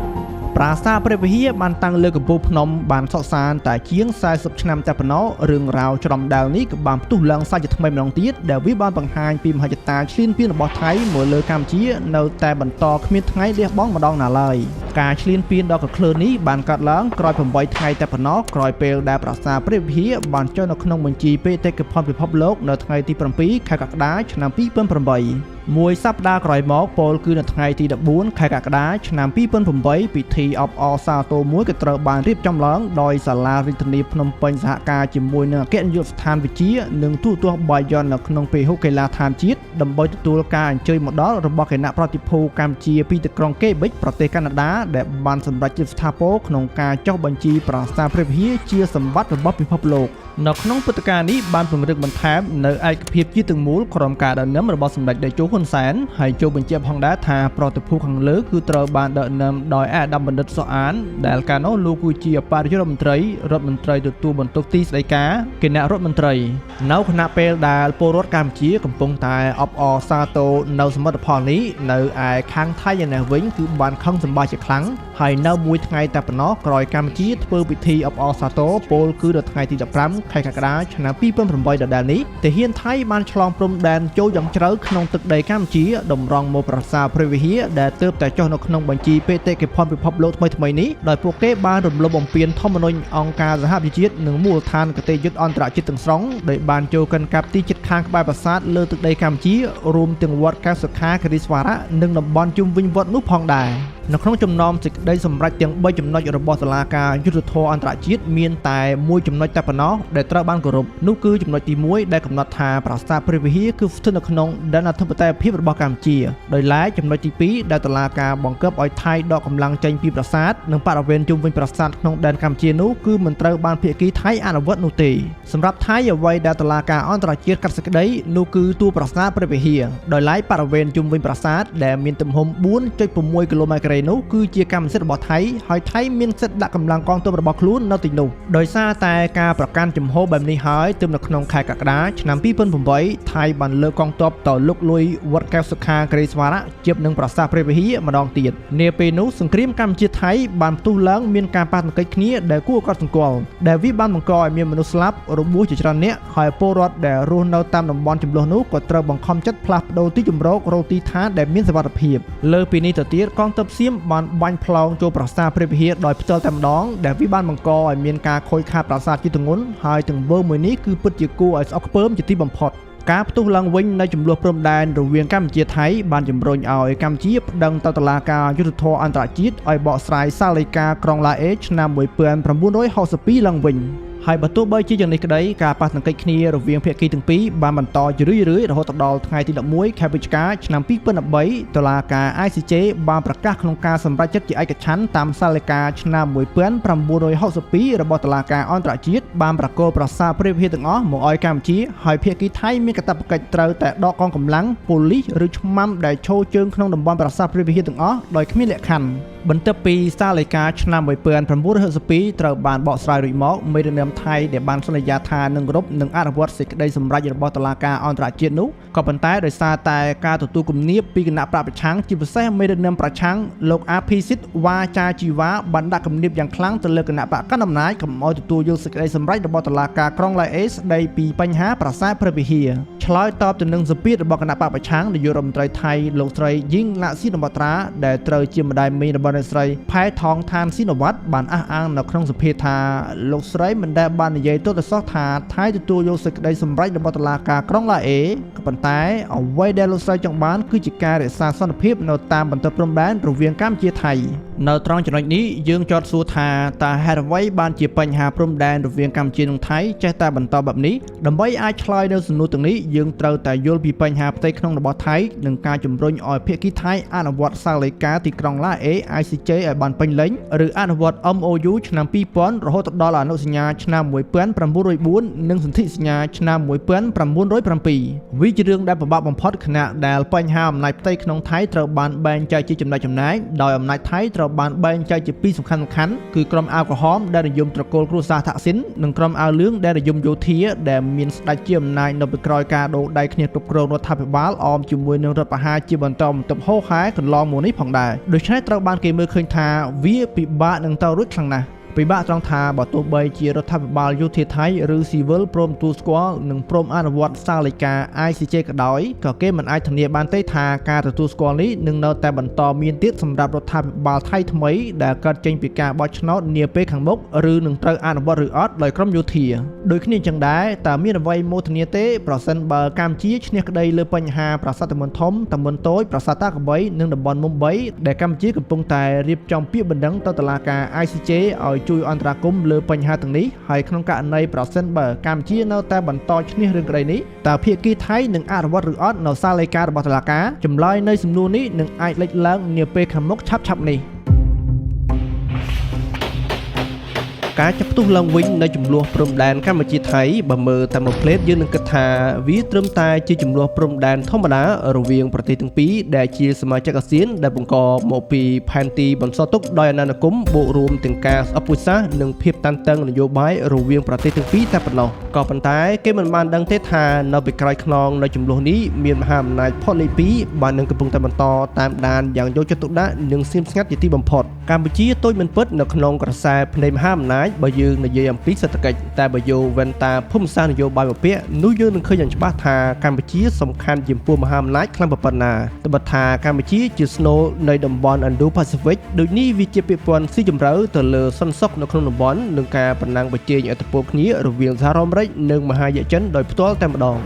1904-1907ប្រាសាទព្រះវិហារបានតាំងលើកំពូលភ្នំបានសុខសាន្តតែជាង40ឆ្នាំតែប៉ុណ្ណោះរឿងរ៉ាវច្រំដាល់នេះក៏បានផ្ទុះឡើងសាជាថ្មីម្ដងទៀតដែលវាបានបង្ហាញពីមហិច្ឆតាឈ្លានពានរបស់ថៃមកលើកម្ពុជានៅតែបន្តគ្មានថ្ងៃលះបង់ម្ដងណាឡើយការឈ្លានពានដ៏កក្លឿននេះបានកើតឡើងក្រោយ8ថ្ងៃតែប៉ុណ្ណោះក្រោយពេលដែលប្រាសាទព្រះវិហារបានចុះនៅក្នុងបញ្ជីបេតិកភណ្ឌពិភពលោកនៅថ្ងៃទី7ខែកក្កដាឆ្នាំ2008 មួយសប្តាហ៍ក្រោយមកពលគឺនៅថ្ងៃទី14ខែកក្កដាឆ្នាំ2008ពិធីអបអរសាទរមួយក៏ត្រូវបានរៀបចំឡើងដោយសាលារាជធានីភ្នំពេញសហការជាមួយនឹងអគ្គនាយកស្ថានវិទ្យានិងទូតទស្សន៍បាយ័ននៅក្នុងពហុកីឡាដ្ឋានជាតិដើម្បីទទួលការអញ្ជើញមកដល់របស់គណៈប្រតិភូកម្ពុជាពីទីក្រុងកេបិចប្រទេសកាណាដាដែលបានសម្រេចជាស្ថាពរក្នុងការចុះបញ្ជីប្រាសាទព្រះវិហារជាសម្បត្តិរបស់ពិភពលោកនៅក្នុងព្រឹត្តិការណ៍នេះបានពង្រឹងបន្ថែមនៅឯកភាពជាទាំងមូលក្រុមការដឹកនាំរបស់សម្ដេចតេជោហ៊ុនសែនហើយចូលបញ្ជាក់ផងដែរថាប្រតិភូខាងលើគឺត្រូវបានដឹកនាំដោយអាដាមបណ្ឌិតសុអានដែលកាលនោះលោកគឺជាអបនាយករដ្ឋមន្ត្រីទទួលបន្ទុកទីស្តីការគណៈរដ្ឋមន្ត្រីនៅខណៈពេលដែលពលរដ្ឋកម្ពុជាកំពុងតែអបអរសាទរនៅសមិទ្ធផលនេះនៅឯខាងថៃឯនេះវិញគឺបានខឹងសម្បាជាខ្លាំងហើយនៅមួយថ្ងៃតែប៉ុណ្ណោះក្រោយកម្ពុជាធ្វើពិធីអបអរសាទរពលគឺនៅថ្ងៃទី15ខែកក្កដាឆ្នាំ2008ដដែលនេះទាហានថៃបានឆ្លងព្រំដែនចូលយ៉ាងជ្រៅក្នុងទឹកដីកម្ពុជាតម្រង់មកប្រាសាទព្រះវិហារដែលទើបតែចុះនៅក្នុងបញ្ជីបេតិកភណ្ឌពិភពលោកថ្មីនេះដោយពួកគេបានរំលោភបំពានធម្មនុញ្ញអង្គការសហប្រជាជាតិនិងមូលដ្ឋានគតិយុត្តអន្តរជាតិទាំងស្រុងដោយបានចូលកាន់កាប់ទីជិតខាងក្បែរប្រាសាទលើទឹកដីកម្ពុជារួមទាំងវត្តកែវសុខាគិរីស្វារៈនិងតំបន់ជុំវិញវត្តនោះផងដែរនៅក្នុងចំណោមសេចក្តីសម្រេចទាំង3ចំណុចរបស់តុលាការយុត្តិធម៌អន្តរជាតិមានតែមួយចំណុចតែប៉ុណ្ណោះដែលត្រូវបានគោរពនោះគឺចំណុចទី1ដែលកំណត់ថាប្រាសាទព្រះវិហារគឺស្ថិតនៅក្នុងដែនអធិបតេយ្យភាពរបស់កម្ពុជាដោយឡែកចំណុចទី2ដែលតុលាការបង្គាប់ឲ្យថៃដកកម្លាំងចេញពីប្រាសាទនិងបរិវេណជុំវិញប្រាសាទក្នុងដែនកម្ពុជានោះគឺមិនត្រូវបានភាគីថៃអនុវត្តនោះទេសម្រាប់ថៃអ្វីដែលតុលាការអន្តរជាតិកាត់សេចក្តីនោះគឺតួប្រាសាទព្រះវិហារដោយឡែកបរិវេណជុំវិញប្រាសាទដែលមានទំហំ 4.6 គីឡូម៉ែត្រការ៉េនោះគឺជាកម្មសិទ្ធិរបស់ថៃហើយថៃមានសិទ្ធិដាក់កម្លាំងកងទ័ពរបស់ខ្លួននៅទីនោះដោយសារតែការប្រកាន់ជំហរបែបនេះហើយទើបនៅក្នុងខែកក្កដាឆ្នាំ2008ថៃបានលើកកងទ័ពទៅលុកលុយវត្តកែវសុខាគិរីស្វារៈជិបនឹងប្រាសាទព្រះវិហារម្ដងទៀតនាពេលនោះសង្គ្រាមកម្ពុជាថៃបានផ្ទុះឡើងមានការប៉ះទង្គិចគ្នាដែលគួរឲ្យកត់សម្គាល់ដែលវាបានបង្កឲ្យមានមនុស្សស្លាប់របួសជាច្រើននាក់ហើយពលរដ្ឋដែលរស់នៅតាមតំបន់ចំនួននោះក៏ត្រូវបង្ខំចិត្តផ្លាស់ប្ដូរទីជម្រករកទីឋានដែលមានសុវត្ថិភាពលើពីនេះទៅទៀតកងទ័ពសៀមបានបាញ់ផ្លោងចូលប្រាសាទព្រះវិហារដោយផ្ទាល់តែម្ដងដែលវាបានបង្កឲ្យមានការខូចខាតប្រាសាទជាទម្ងន់ហើយទង្វើមួយនេះគឺពិតជាគួរឲ្យស្អប់ខ្ពើមជាទីបំផុតការផ្ទុះឡើងវិញនៃចំនួនព្រំដែនរវាងកម្ពុជាថៃបានជំរុញឲ្យកម្ពុជាប្តឹងទៅតុលាការយុត្តិធម៌អន្តរជាតិឲ្យបកស្រាយសាលដីកាក្រុងឡាអេឆ្នាំ1962ឡើងវិញហើយបើទោះបីជាយ៉ាងនេះក្តីការប៉ះទង្គិចគ្នារវាងភាគីទាំងពីរបានបន្តជារឿយៗរហូតដល់ថ្ងៃទី11ខែវិច្ឆិកាឆ្នាំ2013តុលាការ ICJ បានប្រកាសក្នុងការសម្រេចចិត្តជាឯកច្ឆន្ទតាមសាលដីកាឆ្នាំ1962របស់តុលាការអន្តរជាតិបានប្រគល់ប្រាសាទព្រះវិហារទាំងអស់មកឲ្យកម្ពុជាហើយភាគីថៃមានកាតព្វកិច្ចត្រូវតែដកកងកម្លាំងប៉ូលីសឬឆ្មាំដែលឈរជើងក្នុងតំបន់ប្រាសាទព្រះវិហារទាំងអស់ដោយគ្មានលក្ខខណ្ឌបន្ទាប់ពីសាលដីកាឆ្នាំ1962ត្រូវបានបកស្រាយរួចមកមេដឹកនាំថៃដែលបានសន្យាថានឹងគោរពនិងអនុវត្តសេចក្តីសម្រេចរបស់តុលាការអន្តរជាតិនោះក៏ប៉ុន្តែដោយសារតែការទទួលគំនាបពីគណៈបកប្រឆាំងជាពិសេសមេដឹកនាំប្រឆាំងលោកអភិសិទ្ធវ៉ាចាជីវ៉ាបានដាក់គំនាបយ៉ាងខ្លាំងទៅលើគណៈបកកណ្ដាលអំណាចកុំឲ្យទទួលយកសេចក្តីសម្រេចរបស់តុលាការក្រុងឡាអេស្ដីពីបញ្ហាប្រាសាទព្រះវិហារឆ្លើយតបទៅនឹងសម្ពាធរបស់គណៈបកប្រឆាំងនាយករដ្ឋមន្ត្រីថៃលោកស្រីយីងឡាស៊ីនវត្រាដែលត្រូវជាម្ដាយមីងរបស់អ្នកស្រីផែថងឋានស៊ីនវត្តបានអះអាងនៅក្នុងសភាថាលោកស្រីមិនដែលបាននិយាយទោះតែសោះថាថៃទទួលយកសេចក្តីសម្រេចរបស់តុលាការក្រុងឡាអេក៏ប៉ុន្តែអ្វីដែលលោកស្រីចង់បានគឺជាការរក្សាសន្តិភាពនៅតាមបន្ទាត់ព្រំដែនរវាងកម្ពុជាថៃនៅត្រង់ចំណុចនេះយើងចោទសួរថាតើហេតុអ្វីបានជាបញ្ហាព្រំដែនរវាងកម្ពុជានិងថៃចេះតែបន្តបែបនេះដើម្បីអាចឆ្លើយនៅសំណួរទាំងនេះយើងត្រូវតែយល់ពីបញ្ហាផ្ទៃក្នុងរបស់ថៃនិងការជំរុញឲ្យភាគីថៃអនុវត្តសាលដីកាទីក្រុងឡាអេ ICJ ឲ្យបានពេញលេញឬអនុវត្ត MOU ឆ្នាំ2000រហូតដល់អនុសញ្ញាឆ្នាំ1904និងសន្ធិសញ្ញាឆ្នាំ1907វាជារឿងដែលពិបាកបំផុតខណៈដែលបញ្ហាអំណាចផ្ទៃក្នុងថៃត្រូវបានបែងចែកជាចំណែកដោយអំណាចថៃត្រូវបានបែងចែកជាពីរសំខាន់គឺក្រុមអាវក្រហមដែលនិយមត្រកូលគ្រួសារថាក់ស៊ីននិងក្រុមអាវលឿងដែលនិយមយោធាដែលមានស្ដេចជាអំណាចនៅពីក្រោយការដូរដៃគ្នាគ្រប់គ្រងរដ្ឋាភិបាលអមជាមួយនឹងរដ្ឋប្រហារជាបន្តបន្ទាប់ហូរហែកន្លងមកនេះផងដែរដូច្នេះត្រូវបានគេមើលឃើញថាវាពិបាកនឹងទៅរួចខ្លាំងណាស់ ពិបាកត្រង់ថាបើទោះបីជារដ្ឋាភិបាលយោធាថៃឬស៊ីវិលព្រមទទួលស្គាល់និងព្រមអនុវត្តសាលដីកា ICJ ក៏ដោយក៏គេមិនអាចធានាបានទេថាការទទួលស្គាល់នេះនឹងនៅតែបន្តមានទៀតសម្រាប់រដ្ឋាភិបាលថៃថ្មីដែលកើតចេញពីការបោះឆ្នោតនាពេលខាងមុខឬនឹងត្រូវអនុវត្តឬអត់ដោយក្រមយោធាដូចគ្នាចឹងដែរតើមានអ្វីមកធានាទេប្រសិនបើកម្ពុជាឈ្នះក្តីលើបញ្ហាប្រាសាទតាមុនធំតាមុនតូចប្រាសាទតាកបីនិងតំបន់មុំបីដែលកម្ពុជាកំពុងតែរៀបចំពាក្យបណ្ដឹងទៅតុលាការ ICJ ឲ្យជួយអន្តរាគមន៍លើបញ្ហាទាំងនេះហើយក្នុងករណីប្រសិនបើកម្ពុជានៅតែបន្តឈ្នះរឿងក្តីនេះតើភាគីថៃនឹងអនុវត្តឬអត់នៅសាលដីការបស់តុលាការចម្លើយនៃសំណួរនេះនឹងអាចលេចឡើងនាពេលខាងមុខឆាប់ៗនេះការចាប់ផ្ទុះឡើងវិញនៃចំនួនព្រំដែនកម្ពុជាថៃបើមើលតាមមួយផ្លេតយើងនឹងគិតថាវាត្រឹមតែជាចំនួនព្រំដែនធម្មតារវាងប្រទេសទាំងពីរដែលជាសមាជិកអាស៊ានដែលបង្កមកពីផែនទីបន្សល់ទុកដោយអាណានិគមបូករួមទាំងការស្អប់ពុសាសនិងភាពតានតឹងនយោបាយរវាងប្រទេសទាំងពីរតែប៉ុណ្ណោះក៏ប៉ុន្តែគេមិនបានដឹងទេថានៅពីក្រោយខ្នងនៃចំនួននេះមានមហាអំណាចផុតលេខ2បាននឹងកំពុងតែបន្តតាមដានយ៉ាងយកចិត្តទុកដាក់និងស្ងៀមស្ងាត់ជាទីបំផុតកម្ពុជាតូចមិនពិតនៅក្នុងក្រសែភ្នែកមហាអំណាចបើយើងនិយាយអំពីសេដ្ឋកិច្ចតែបើយកវ៉ែនតាភូមិសាស្ត្រនយោបាយមកពាក់នោះយើងនឹងឃើញយ៉ាងច្បាស់ថាកម្ពុជាសំខាន់ចំពោះមហាអំណាចខ្លាំងប៉ុណ្ណាត្បិតថាកម្ពុជាជាស្នូលនៃតំបន់ Indo-Pacific ដូចនេះវាជាពាក្យពន្ធស៊ីជម្រៅទៅលើសន្តិសុខនៅក្នុងតំបន់និងការប្រណាំងប្រជែងឥទ្ធិពលគ្នារវាងសហរដ្ឋអាមេរិកនិងមហាយៈចិនដោយផ្ទាល់តែម្ដង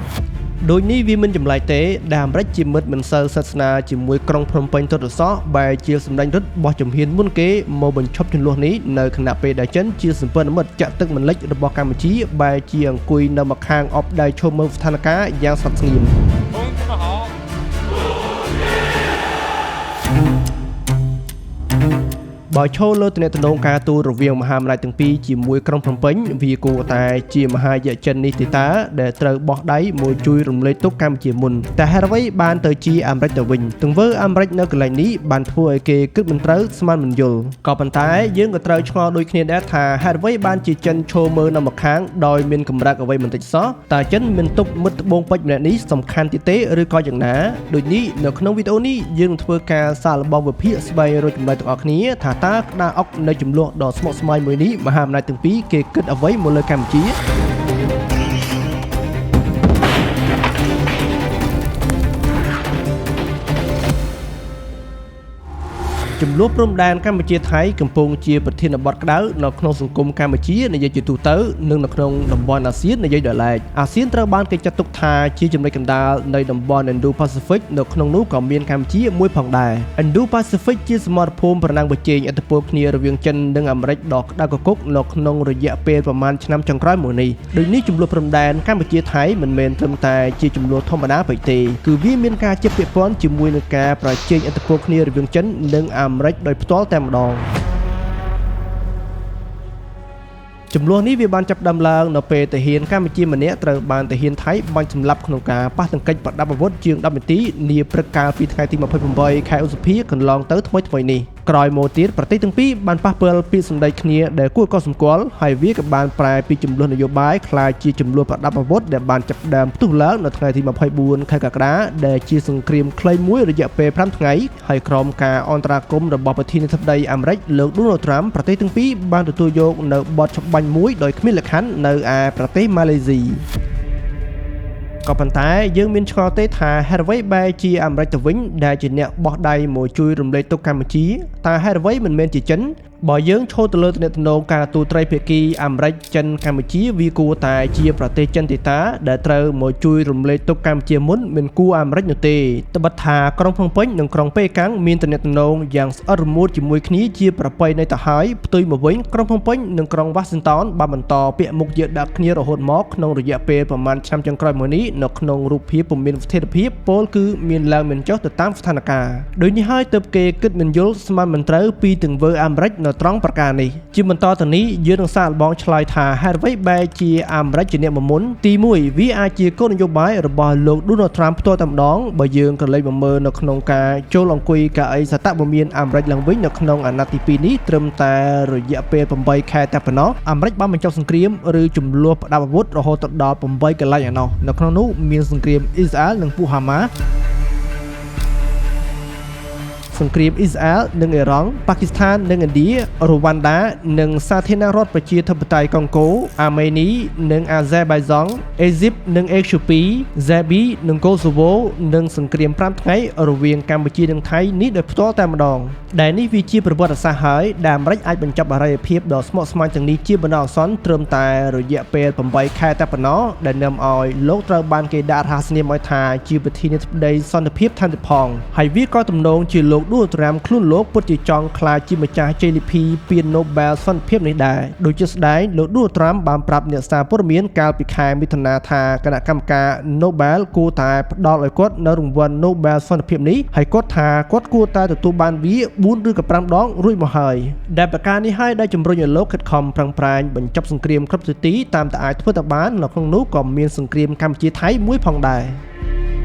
ដូចនេះវាមិនចម្លែកទេដែលអាមេរិកជាមិត្តមិនសូវសាសនាជាមួយក្រុងភ្នំពេញទតសោះបែរជាសម្ដេចរដ្ឋបោះជំហានមុនគេមកបញ្ឈប់ចំនួននេះនៅខណៈពេលដែលចិនជាសម្ព័ន្ធមិត្តចាក់ទឹកមិនលិចរបស់កម្ពុជាបែរជាអង្គុយនៅម្ខាងអបដៃឈប់មើលស្ថានភាពយ៉ាងស្ងប់ស្ងៀមបើឈលលើទំនាក់ទំនងការទូតរវាងមហាអំណាចទាំងពីរជាមួយក្រុងភ្នំពេញវាគួរតែជាមហាយៈចិននេះទេតាដែលត្រូវបោះដៃមួយជួយរំលែកទុកកម្ពុជាមុនតែហេតុអ្វីបានទៅជាអាមេរិកទៅវិញទង្វើអាមេរិកនៅកន្លែងនេះបានធ្វើឲ្យគេគិតមិនត្រូវស្មានមិនយល់ក៏ប៉ុន្តែយើងក៏ត្រូវឆ្ងល់ដូចគ្នាដែរថាហេតុអ្វីបានជាចិនឈលមើលនៅម្ខាងដោយមានកម្រិតអ្វីបន្តិចសោះតើចិនមានទុកមិត្តត្បូងពេជ្រម្នាក់នេះសំខាន់ទៀតទេឬក៏យ៉ាងណាដូចនេះនៅក្នុងវីដេអូនេះយើងនឹងធ្វើការសាកល្បងវិភាគស្វែងរកចម្លើយទាំងអស់គ្នាថាតើក្តារអុកនៅចំនួនដ៏ស្មុគស្មាញមួយនេះមហាអំណាចទាំងពីរគេគិតអ្វីមកលើកម្ពុជាចំនួនព្រំដែនកម្ពុជាថៃកំពុងជាប្រធានបទក្តៅនៅក្នុងសង្គមកម្ពុជានិយាយជាទូទៅនិងនៅក្នុងតំបន់អាស៊ាននិយាយដោយឡែកអាស៊ានត្រូវបានគេចាត់ទុកថាជាចំណុចកណ្ដាលនៃតំបន់ Indo-Pacific នៅក្នុងនោះក៏មានកម្ពុជាមួយផងដែរ Indo-Pacific ជាសមរភូមិប្រណាំងប្រជែងឥទ្ធិពលគ្នារវាងចិននិងអាមេរិកដ៏ក្តៅគគុកនៅក្នុងរយៈពេលប្រមាណឆ្នាំចុងក្រោយមកនេះដូចនេះចំនួនព្រំដែនកម្ពុជាថៃមិនមែនត្រឹមតែជាចំនួនធម្មតាពេកទេគឺវាមានការជិះពាក់ព័ន្ធជាមួយនឹងការប្រជែងឥទ្ធិពលគ្នារវាងចិននិងអាមេរិកដោយផ្ទាល់តែម្ដងចំនួននេះវាបានចាប់ផ្ដើមឡើងនៅពេលទាហានកម្ពុជាម្នាក់ត្រូវបានទាហានថៃបាញ់សម្លាប់ក្នុងការប៉ះទង្គិចប្រដាប់អាវុធជាង10នាទីនាព្រឹកកាលពីថ្ងៃទី28ខែឧសភាកន្លងទៅថ្មីនេះក្រោយមកទៀតប្រទេសទាំងពីរបានប៉ះពាល់ពីសម្ដីគ្នាដែលគួរកត់សម្គាល់ហើយវាក៏បានប្រែពីចំនួននយោបាយក្លាយជាចំនួនប្រដាប់អាវុធដែលបានចាប់ផ្ដើមផ្ទុះឡើងនៅថ្ងៃទី24ខែកក្កដាដែលជាសង្គ្រាមខ្លីមួយរយៈពេល5ថ្ងៃហើយក្រោមការអន្តរាគមន៍របស់ប្រធានាធិបតីអាមេរិកលោក Donald Trump ប្រទេសទាំងពីរបានទទួលយកនៅបទច្បាញ់មួយដោយគ្មានលក្ខខណ្ឌនៅឯប្រទេសម៉ាឡេស៊ីក៏ប៉ុន្តែយើងមានឆ្ងល់ទេថាហេតុអ្វីបែរជាអាមេរិកទៅវិញដែលជាអ្នកបោះដៃមកជួយរំលែកទុកកម្ពុជាតើហេតុអ្វីមិនមែនជាចិនបើយើងឈរទៅលើទំនាក់ទំនងការទូតត្រីភាគីអាមេរិកចិនកម្ពុជាវាគួរតែជាប្រទេសចិនទេតាដែលត្រូវមកជួយរំលែកទុកកម្ពុជាមុនមិនគួរអាមេរិកនោះទេត្បិតថាក្រុងភ្នំពេញនិងក្រុងប៉េកាំងមានទំនាក់ទំនងយ៉ាងស្អិតរមួតជាមួយគ្នាជាប្រពៃណីទៅហើយផ្ទុយមកវិញក្រុងភ្នំពេញនិងក្រុងវ៉ាស៊ីនតោនបានបន្តពាក់មុខយកដាក់គ្នារហូតមកក្នុងរយៈពេលប្រមាណឆ្នាំចុងក្រោយមកនេះនៅក្នុងរូបភាពពុំមានស្ថិរភាពពលគឺមានឡើងមានចុះទៅតាមស្ថានភាពដូចនេះហើយទើបគេគិតមិនយល់ស្មានមិនត្រូវពីទង្វើអាមេរិកនៅត្រង់ប្រការនេះជាបន្តទៅនេះយើងនឹងសាកល្បងឆ្លើយថាហេតុអ្វីបែរជាអាមេរិកជាអ្នកមុនទី1វាអាចជាគោលនយោបាយរបស់លោក Donald Trump ផ្ទាល់តែម្ដងបើយើងក៏លេចមកមើលនៅក្នុងការចូលអង្គុយកៅអីសតបមានអាមេរិកឡើងវិញនៅក្នុងអាណត្តិទី2នេះត្រឹមតែរយៈពេល8ខែតែប៉ុណ្ណោះអាមេរិកបានបញ្ចប់សង្គ្រាមឬចំនួនផ្ដាប់អាវុធរហូតដល់8កន្លែងឯណោះនៅក្នុងនោះមានសង្គ្រាមអ៊ីស្រាអែលនិងពួកហាម៉ាស សង្គ្រាមអ៊ីស្រាអែលនិងអ៊ីរ៉ង់ប៉ាគីស្ថាននិងឥណ្ឌារូវ៉ាន់ដានិងសាធារណរដ្ឋប្រជាធិបតេយ្យកុងហ្គោអាមេនីនិងអាហ្សេបៃហ្សង់អេហ្ស៊ីបនិងអេធីូពីហ្សេប៊ីនិងកូសូវូនិងសង្គ្រាម5ថ្ងៃរវាងកម្ពុជានិងថៃនេះដោយផ្ទាល់តែម្ដងដែលនេះវាជាប្រវត្តិសាស្ត្រហើយដែលអាមេរិកអាចបញ្ចប់អរិយភាពដ៏ស្មុគស្មាញទាំងនេះជាបណ្ដោះអាសន្នត្រឹមតែរយៈពេល8ខែតែប៉ុណ្ណោះដែលនាំឲ្យលោកត្រូវបានគេដាក់រហស្សនាមឲ្យថាជាប្រធានាធិបតីសន្តិភាពថែមទៀតផងហើយវាក៏ទំនងជាលោកឌូត្រាំខ្លួនលោកពិតជាចង់ក្លាយជាម្ចាស់ជ័យលាភីពាន Nobel សន្តិភាពនេះដែរដូចជាស្ដែងលោកឌូត្រាំបានប្រាប់អ្នកសារព័ត៌មានកាលពីខែមិថុនាថាគណៈកម្មការ Nobel គួរតែផ្ដល់ឲ្យគាត់នៅរង្វាន់ Nobel សន្តិភាពនេះហើយគាត់ថាគាត់គួរតែទទួលបានវា4ឬក៏5ដងរួចមកហើយដែលប្រការនេះហើយដែលជំរុញឲ្យលោកខិតខំប្រឹងប្រែងបញ្ចប់សង្គ្រាមគ្រប់ទិសទីតាមតែអាចធ្វើទៅបាននៅក្នុងនោះក៏មានសង្គ្រាមកម្ពុជាថៃមួយផងដែរ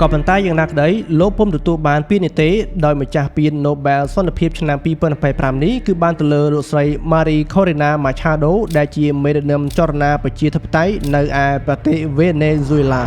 ក៏ប៉ុន្តែយ៉ាងណាក្តីលោកពុំទទួលបានពាននេះទេដោយម្ចាស់ពាន Nobel សន្តិភាពឆ្នាំ2025នេះគឺបានទៅលើលោកស្រី Maria Corina Machado ដែលជាមេដឹកនាំចលនាប្រជាធិបតេយ្យនៅឯប្រទេសវេណេស៊ុយឡា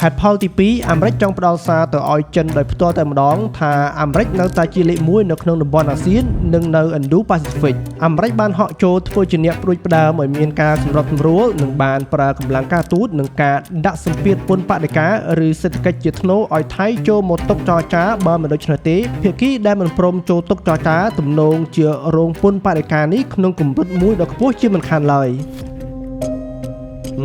ហេតុផលទី2អាមេរិកចង់ផ្ដល់សារទៅឲ្យចិនដោយផ្ទាល់តែម្ដងថាអាមេរិកនៅតែជាលេខ1នៅក្នុងតំបន់អាស៊ាននិងនៅ Indo-Pacific អាមេរិកបានហក់ចូលធ្វើជាអ្នកព្រួយផ្ដើមឲ្យមានការសម្របសម្រួលនិងបានប្រើកម្លាំងការទូតនិងការដាក់សម្ពាធពន្ធបដិការឬសេដ្ឋកិច្ចជាធ្នូឲ្យថៃចូលមកតុចរចាបើមិនដូច្នោះទេភាគីដែលមិនព្រមចូលតុចរចាទំនងជារងពន្ធបដិការនេះក្នុងកម្រិតមួយដ៏ខ្ពស់ជាមិនខានឡើយ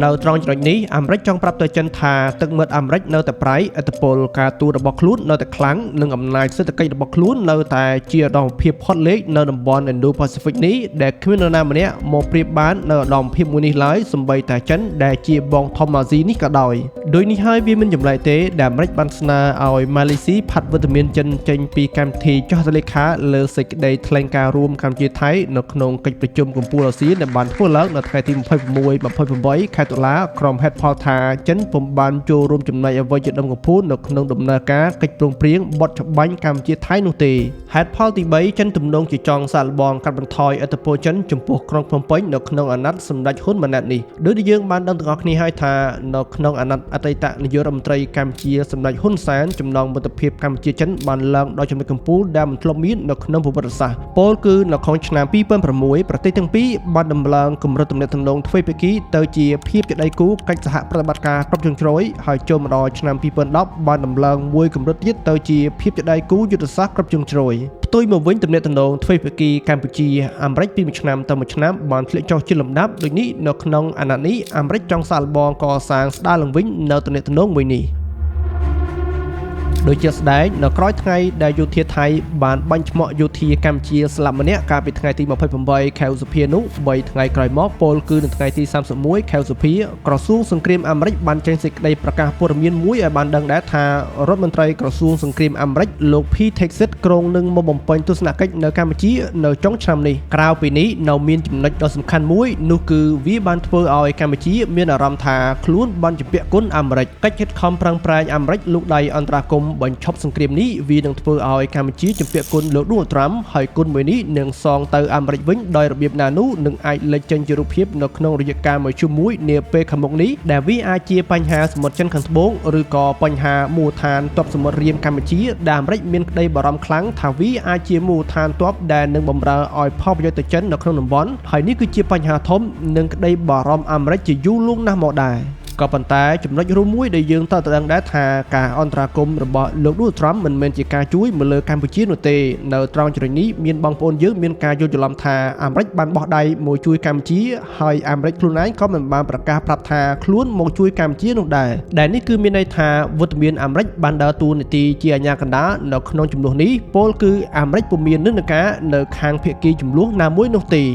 នៅត្រង់ចំណុចនេះអាមេរិកចង់ប្រាប់ទៅចិនថាទឹកមាត់អាមេរិកនៅតែប្រៃឥទ្ធិពលការទូតរបស់ខ្លួននៅតែខ្លាំងនិងអំណាចសេដ្ឋកិច្ចរបស់ខ្លួននៅតែជាឧត្តមភាពផុតលេខនៅតំបន់ Indo-Pacific នេះដែលគ្មាននរណាម្នាក់មកប្រៀបបាននៅឧត្តមភាពមួយនេះឡើយសូម្បីតែចិនដែលជាបងធំអាស៊ីនេះក៏ដោយដូចនេះហើយវាមិនចម្លែកទេដែលអាមេរិកបានស្នើឲ្យម៉ាឡេស៊ីផាត់វិតាមីនចិនចេញពីកម្មវិធីចុះហត្ថលេខាលើសេចក្តីថ្លែងការណ៍រួមកម្ពុជាថៃនៅក្នុងកិច្ចប្រជុំកំពូលអាស៊ានដែលបានធ្វើឡើងនៅថ្ងៃទី26-28 ខែតុលាក្រុមហេតុផលថាចិនពុំបានចូលរួមចំណែកអ្វីជាដុំកំភួននៅក្នុងដំណើរការកិច្ចព្រមព្រៀងបទច្បាញ់កម្ពុជាថៃនោះទេហេតុផលទី3ចិនទំនងជាចង់សាកល្បងកាត់បន្ថយឥទ្ធិពលចិនចំពោះក្រុងភ្នំពេញនៅក្នុងអាណត្តិសម្ដេចហ៊ុនម៉ាណែតនេះដោយដែលយើងបានដឹងទាំងអស់គ្នាហើយថានៅក្នុងអាណត្តិអតីតនាយករដ្ឋមន្ត្រីកម្ពុជាសម្ដេចហ៊ុនសែនចំណងមិត្តភាពកម្ពុជាចិនបានឡើងដល់ចំណុចកំពូលដែលមិនធ្លាប់មាននៅក្នុងប្រវត្តិសាស្ត្រពោលគឺនៅក្នុងឆ្នាំ2006ប្រទេសទាំងពីរបានដំឡើងកម្រិតទំនាក់ទំនងទ្វេភាគីទៅជាភាពជាដៃគូកិច្ចសហប្រតិបត្តិការគ្រប់ជ្រុងជ្រោយហើយចូលមកដល់ឆ្នាំ2010បានដំឡើងមួយកម្រិតទៀតទៅជាភាពជាដៃគូយុទ្ធសាស្ត្រគ្រប់ជ្រុងជ្រោយផ្ទុយមកវិញទំនាក់ទំនងទ្វេភាគីកម្ពុជាអាមេរិកពីមួយឆ្នាំទៅមួយឆ្នាំបានធ្លាក់ចុះជាលំដាប់ដូចនេះនៅក្នុងអាណត្តិនេះអាមេរិកចង់សាកល្បងកសាងស្ដារឡើងវិញនៅទំនាក់ទំនងមួយនេះដូចជាស្ដែងនៅក្រោយថ្ងៃដែលយោធាថៃបានបាញ់ឆ្មក់យោធាកម្ពុជាស្លាប់ម្នាក់កាលពីថ្ងៃទី28ខែឧសភានោះ3ថ្ងៃក្រោយមកពោលគឺនៅថ្ងៃទី31ខែឧសភាក្រសួងសង្គ្រាមអាមេរិកបានចេញសេចក្តីប្រកាសព័ត៌មានមួយឲ្យបានដឹងដែរថារដ្ឋមន្ត្រីក្រសួងសង្គ្រាមអាមេរិកលោក Pete Hegseth ក្រុងនឹងមកបំពេញទស្សនកិច្ចនៅកម្ពុជានៅចុងឆ្នាំនេះក្រៅពីនេះនៅមានចំណុចដ៏សំខាន់មួយនោះគឺវាបានធ្វើឲ្យកម្ពុជាមានអារម្មណ៍ថាខ្លួនបានជាពាក់គុណអាមេរិកកិច្ចខិតខំប្រឹងប្រែងអាមេរិកលោកដៃអន្តរាគមន៍បញ្ឈប់សង្គ្រាមនេះវានឹងធ្វើឲ្យកម្ពុជាជំពាក់គុណលោកដូណាល់ត្រាំហើយគុណមួយនេះនឹងសងទៅអាមេរិកវិញដោយរបៀបណានោះនឹងអាចលេចចេញជារូបភាពនៅក្នុងរយៈកាលមួយជួរមួយនាពេលខាងមុខនេះដែលវាអាចជាបញ្ហាសមុទ្រចិនខាងត្បូងឬក៏បញ្ហាមូលដ្ឋានទ័ពសមុទ្ររៀមកម្ពុជាដែលអាមេរិកមានក្តីបារម្ភខ្លាំងថាវាអាចជាមូលដ្ឋានទ័ពដែលនឹងបម្រើឲ្យផលប្រយោជន៍ទៅចិននៅក្នុងតំបន់ហើយនេះគឺជាបញ្ហាធំនិងក្តីបារម្ភអាមេរិកជាយូរលង់ណាស់មកដែរក៏ប៉ុន្តែចំណុចរួមមួយដែលយើងត្រូវតែដឹងដែរថាការអន្តរាគមន៍របស់លោកដូណាល់ត្រាំមិនមែនជាការជួយមកលើកម្ពុជានោះទេនៅត្រង់ចំណុចនេះមានបងប្អូនយើងមានការយល់ច្រឡំថាអាមេរិកបានបោះដៃមកជួយកម្ពុជាហើយអាមេរិកខ្លួនឯងក៏មិនបានប្រកាសប្រាប់ថាខ្លួនមកជួយកម្ពុជានោះដែរដែលនេះគឺមានន័យថាវត្តមានអាមេរិកបានដើរតួនាទីជាអាជ្ញាកណ្ដាលនៅក្នុងចំនួននេះពោលគឺអាមេរិកពុំមាននិន្នាការនៅខាងភាគីចំនួនណាមួយនោះទេ